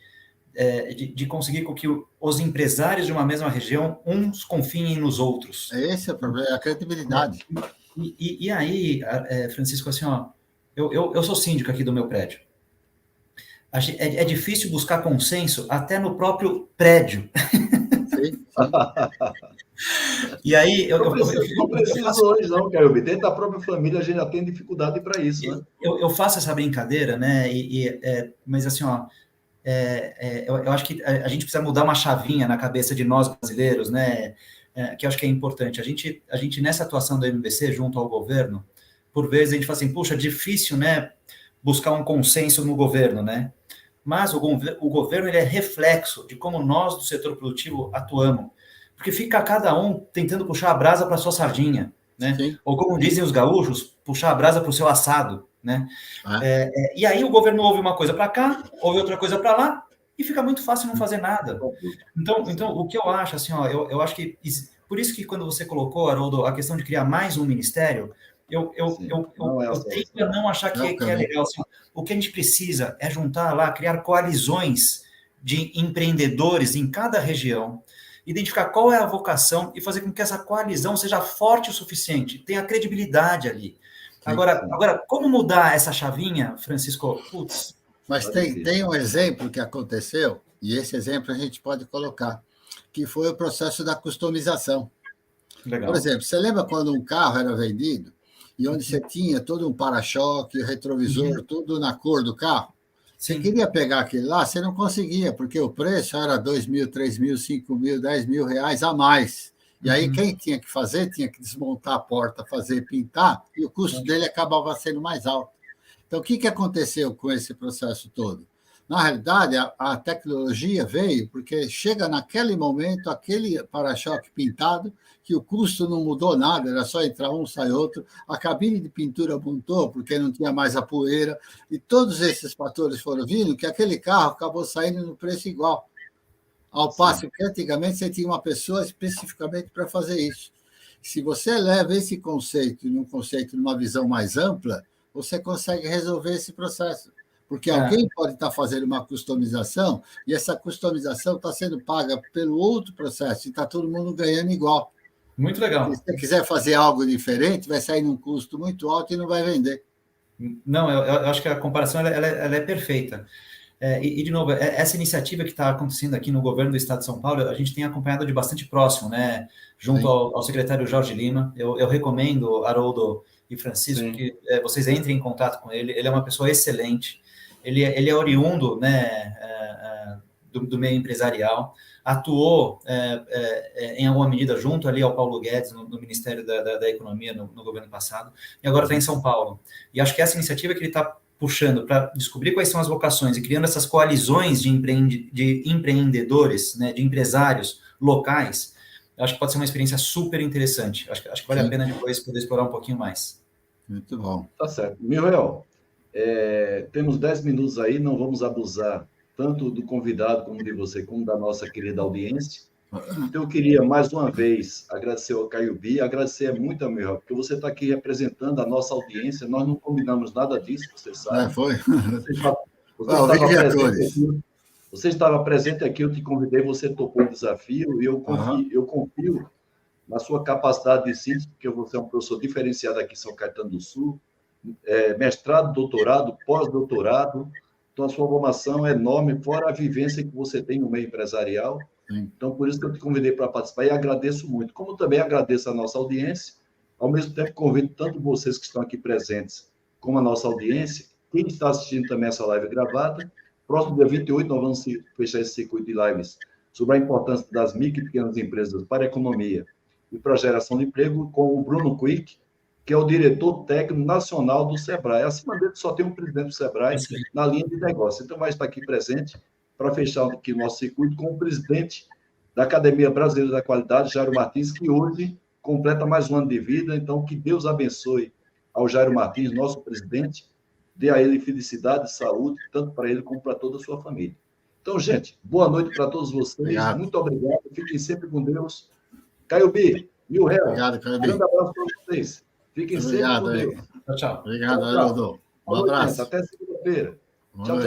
de conseguir com que os empresários de uma mesma região uns confiem nos outros. Esse é o problema, a credibilidade. E aí, Francisco, assim, ó, eu sou síndico aqui do meu prédio. É difícil buscar consenso até no próprio prédio. Sim. E aí... Não precisa hoje, não, Caio. Dentro da própria família, a gente já tem dificuldade para isso, né? Eu faço essa brincadeira, né? Mas assim, ó, eu acho que a gente precisa mudar uma chavinha na cabeça de nós brasileiros, né? Que eu acho que é importante. A gente, nessa atuação do MBC junto ao governo, por vezes a gente fala assim, puxa, difícil, né? Buscar um consenso no governo, né? Mas o governo ele é reflexo de como nós do setor produtivo atuamos, porque fica cada um tentando puxar a brasa para sua sardinha, né? Sim. Ou como dizem os gaúchos, puxar a brasa para o seu assado, né? E aí o governo ouve uma coisa para cá, ouve outra coisa para lá, e fica muito fácil não fazer nada. Então o que eu acho, assim, ó, eu acho que... Por isso que quando você colocou, Haroldo, a questão de criar mais um ministério, eu tento a não achar que é legal. Assim, o que a gente precisa é juntar lá, criar coalizões de empreendedores em cada região, identificar qual é a vocação e fazer com que essa coalizão seja forte o suficiente, tenha credibilidade ali. Agora, como mudar essa chavinha, Francisco? Putz. Mas tem um exemplo que aconteceu, e esse exemplo a gente pode colocar, que foi o processo da customização. Legal. Por exemplo, você lembra quando um carro era vendido e onde você tinha todo um para-choque, retrovisor, tudo na cor do carro? Sim. Você queria pegar aquele lá, você não conseguia, porque o preço era 2 mil, 3 mil, 5 mil, 10 mil reais a mais. E aí quem tinha que fazer, tinha que desmontar a porta, fazer, pintar, e o custo dele acabava sendo mais alto. Então, o que aconteceu com esse processo todo? Na realidade, a tecnologia veio porque chega naquele momento, aquele para-choque pintado, que o custo não mudou nada, era só entrar um, sai outro, a cabine de pintura montou, porque não tinha mais a poeira, e todos esses fatores foram vindo, que aquele carro acabou saindo no preço igual. Ao passo que antigamente você tinha uma pessoa especificamente para fazer isso. Se você leva esse conceito numa visão mais ampla, você consegue resolver esse processo. Porque alguém pode estar fazendo uma customização e essa customização está sendo paga pelo outro processo e está todo mundo ganhando igual. Muito legal. Se você quiser fazer algo diferente, vai sair num custo muito alto e não vai vender. Não, eu acho que a comparação ela é perfeita. E, de novo, essa iniciativa que está acontecendo aqui no governo do Estado de São Paulo, a gente tem acompanhado de bastante próximo, né? Junto ao secretário Jorge Lima. Eu recomendo, Haroldo e Francisco, que vocês entrem em contato com ele. Ele é uma pessoa excelente. Ele é oriundo, né, do meio empresarial, atuou em alguma medida junto ali ao Paulo Guedes no Ministério da Economia no governo passado, e agora está em São Paulo. E acho que essa iniciativa que ele está puxando para descobrir quais são as vocações e criando essas coalizões de empreendedores, né, de empresários locais, eu acho que pode ser uma experiência super interessante. Acho que vale a pena depois poder explorar um pouquinho mais. Muito bom. Tá certo. Miguel, temos 10 minutos aí, não vamos abusar tanto do convidado como de você, como da nossa querida audiência. Então, eu queria, mais uma vez, agradecer ao Caio B, agradecer muito a Miguel, porque você está aqui representando a nossa audiência, nós não combinamos nada disso, você sabe. Foi? Você estava presente aqui, eu te convidei, você topou o desafio, e eu confio na sua capacidade de síntese, porque você é um professor diferenciado aqui em São Caetano do Sul, mestrado, doutorado, pós-doutorado, então a sua formação é enorme, fora a vivência que você tem no meio empresarial. Sim. Então, por isso que eu te convidei para participar e agradeço muito. Como também agradeço a nossa audiência, ao mesmo tempo convido tanto vocês que estão aqui presentes, como a nossa audiência, quem está assistindo também essa live gravada. Próximo dia 28, nós vamos fechar esse circuito de lives sobre a importância das micro e pequenas empresas para a economia e para a geração de emprego, com o Bruno Quick, que é o diretor técnico nacional do SEBRAE. Acima dele só tem um presidente do SEBRAE na linha de negócio. Então, vai estar aqui presente para fechar aqui o nosso circuito com o presidente da Academia Brasileira da Qualidade, Jairo Martins, que hoje completa mais um ano de vida. Então, que Deus abençoe ao Jairo Martins, nosso presidente, dê a ele felicidade e saúde, tanto para ele como para toda a sua família. Então, gente, boa noite para todos vocês. Obrigado. Muito obrigado. Fiquem sempre com Deus. Caio B, Miguel, obrigado, Caio B. Um grande abraço para vocês. Fiquem sempre com Deus. Tchau. Obrigado, Haroldo. Um abraço. Até segunda-feira. Tchau, tchau.